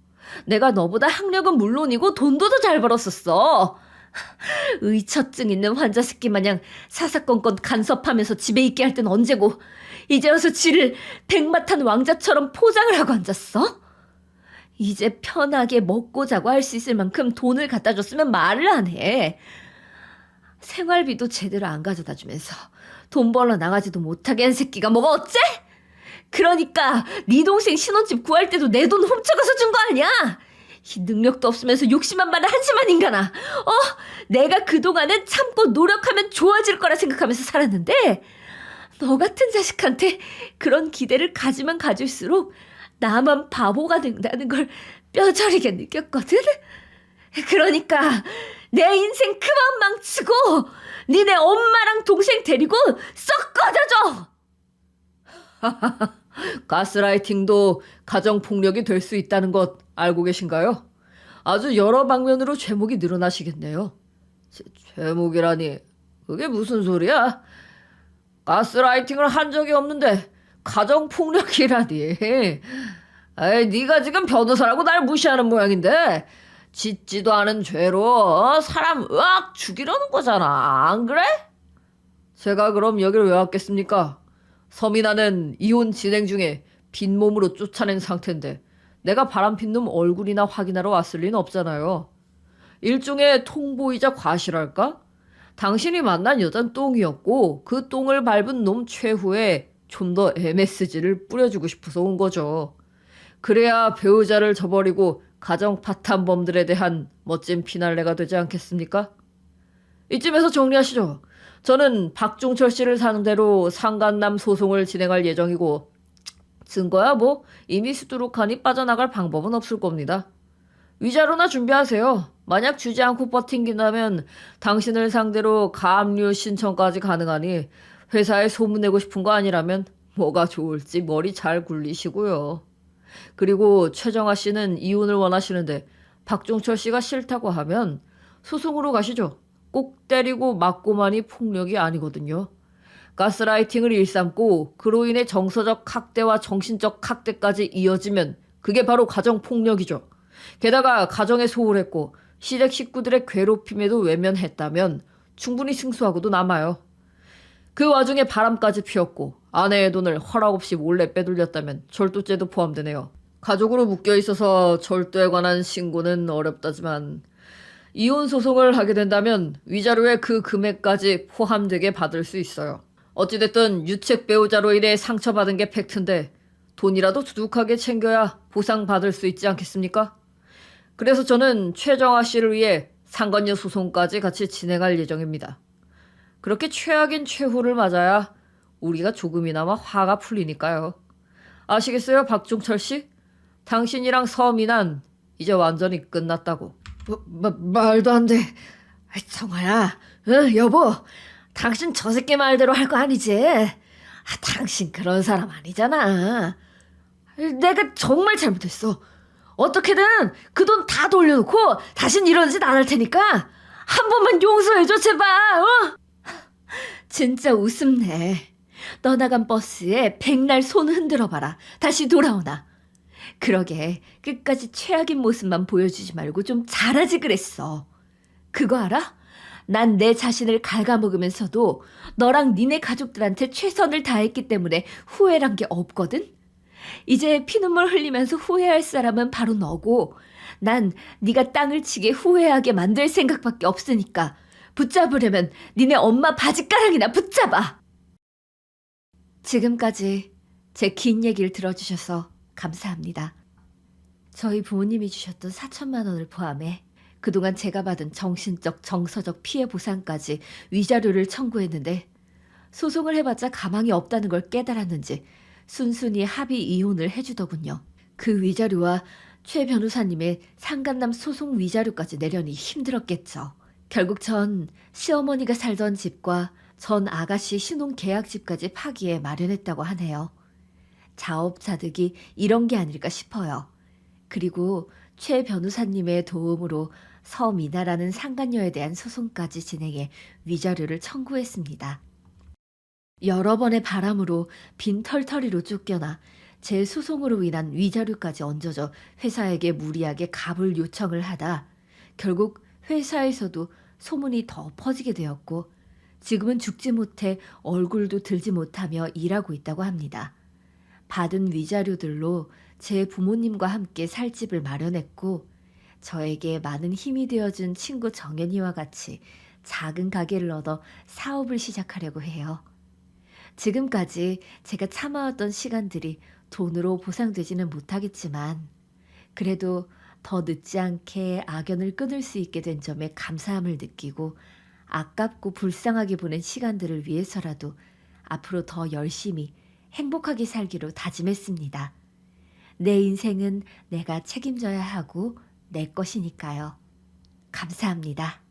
내가 너보다 학력은 물론이고 돈도 더 잘 벌었었어. 의처증 있는 환자 새끼 마냥 사사건건 간섭하면서 집에 있게 할 땐 언제고 이제 와서 지를 백마탄 왕자처럼 포장을 하고 앉았어? 이제 편하게 먹고 자고 할 수 있을 만큼 돈을 갖다 줬으면 말을 안 해. 생활비도 제대로 안 가져다 주면서 돈 벌러 나가지도 못하게 한 새끼가 뭐가 어째? 그러니까 네 동생 신혼집 구할 때도 내 돈 훔쳐가서 준 거 아니야? 이 능력도 없으면서 욕심만 많은 한심한 인간아. 내가 그동안은 참고 노력하면 좋아질 거라 생각하면서 살았는데 너 같은 자식한테 그런 기대를 가지면 가질수록 나만 바보가 된다는 걸 뼈저리게 느꼈거든? 그러니까 내 인생 그만 망치고 니네 엄마랑 동생 데리고 썩 꺼져줘! 가스라이팅도 가정폭력이 될 수 있다는 것 알고 계신가요? 아주 여러 방면으로 죄목이 늘어나시겠네요. 죄목이라니 그게 무슨 소리야? 가스라이팅을 한 적이 없는데 가정폭력이라니. 아이, 네가 지금 변호사라고 날 무시하는 모양인데 짓지도 않은 죄로 사람 으악 죽이려는 거잖아. 안 그래? 제가 그럼 여기를 왜 왔겠습니까? 서민아는 이혼 진행 중에 빈몸으로 쫓아낸 상태인데 내가 바람핀 놈 얼굴이나 확인하러 왔을 리는 없잖아요. 일종의 통보이자 과실할까? 당신이 만난 여잔 똥이었고 그 똥을 밟은 놈 최후에 좀 더 MSG를 뿌려주고 싶어서 온 거죠. 그래야 배우자를 저버리고 가정 파탄범들에 대한 멋진 피날레가 되지 않겠습니까? 이쯤에서 정리하시죠. 저는 박종철 씨를 상대로 상간남 소송을 진행할 예정이고 증거야 뭐 이미 수두룩하니 빠져나갈 방법은 없을 겁니다. 위자료나 준비하세요. 만약 주지 않고 버틴다면 당신을 상대로 가압류 신청까지 가능하니 회사에 소문내고 싶은 거 아니라면 뭐가 좋을지 머리 잘 굴리시고요. 그리고 최정아 씨는 이혼을 원하시는데 박종철 씨가 싫다고 하면 소송으로 가시죠. 꼭 때리고 맞고만이 폭력이 아니거든요. 가스라이팅을 일삼고 그로 인해 정서적 학대와 정신적 학대까지 이어지면 그게 바로 가정폭력이죠. 게다가 가정에 소홀했고 시댁 식구들의 괴롭힘에도 외면했다면 충분히 승소하고도 남아요. 그 와중에 바람까지 피웠고 아내의 돈을 허락 없이 몰래 빼돌렸다면 절도죄도 포함되네요. 가족으로 묶여있어서 절도에 관한 신고는 어렵다지만 이혼 소송을 하게 된다면 위자료에 그 금액까지 포함되게 받을 수 있어요. 어찌됐든 유책 배우자로 인해 상처받은 게 팩트인데 돈이라도 두둑하게 챙겨야 보상받을 수 있지 않겠습니까? 그래서 저는 최정아 씨를 위해 상간녀 소송까지 같이 진행할 예정입니다. 그렇게 최악인 최후를 맞아야 우리가 조금이나마 화가 풀리니까요. 아시겠어요, 박종철 씨? 당신이랑 서민한 이제 완전히 끝났다고. 말도 안 돼. 정아야, 여보, 당신 저 새끼 말대로 할 거 아니지? 당신 그런 사람 아니잖아. 내가 정말 잘못했어. 어떻게든 그 돈 다 돌려놓고 다신 이런 짓 안 할 테니까 한 번만 용서해줘, 제발. 진짜 웃음내. 떠나간 버스에 백날 손 흔들어봐라. 다시 돌아오나. 그러게 끝까지 최악인 모습만 보여주지 말고 좀 잘하지 그랬어. 그거 알아? 난 내 자신을 갉아먹으면서도 너랑 니네 가족들한테 최선을 다했기 때문에 후회란 게 없거든? 이제 피눈물 흘리면서 후회할 사람은 바로 너고 난 네가 땅을 치게 후회하게 만들 생각밖에 없으니까 붙잡으려면 니네 엄마 바지가랑이나 붙잡아. 지금까지 제 긴 얘기를 들어주셔서 감사합니다. 저희 부모님이 주셨던 4천만 원을 포함해 그동안 제가 받은 정신적, 정서적 피해 보상까지 위자료를 청구했는데 소송을 해봤자 가망이 없다는 걸 깨달았는지 순순히 합의 이혼을 해주더군요. 그 위자료와 최 변호사님의 상간남 소송 위자료까지 내려니 힘들었겠죠. 결국 전 시어머니가 살던 집과 전 아가씨 신혼 계약집까지 파기에 마련했다고 하네요. 자업자득이 이런 게 아닐까 싶어요. 그리고 최 변호사님의 도움으로 서미나라는 상간녀에 대한 소송까지 진행해 위자료를 청구했습니다. 여러 번의 바람으로 빈 털터리로 쫓겨나 제 소송으로 인한 위자료까지 얹어져 회사에게 무리하게 갑을 요청을 하다 결국 회사에서도 소문이 더 퍼지게 되었고 지금은 죽지 못해 얼굴도 들지 못하며 일하고 있다고 합니다. 받은 위자료들로 제 부모님과 함께 살 집을 마련했고 저에게 많은 힘이 되어준 친구 정연이와 같이 작은 가게를 얻어 사업을 시작하려고 해요. 지금까지 제가 참아왔던 시간들이 돈으로 보상되지는 못하겠지만 그래도 더 늦지 않게 악연을 끊을 수 있게 된 점에 감사함을 느끼고 아깝고 불쌍하게 보낸 시간들을 위해서라도 앞으로 더 열심히 행복하게 살기로 다짐했습니다. 내 인생은 내가 책임져야 하고 내 것이니까요. 감사합니다.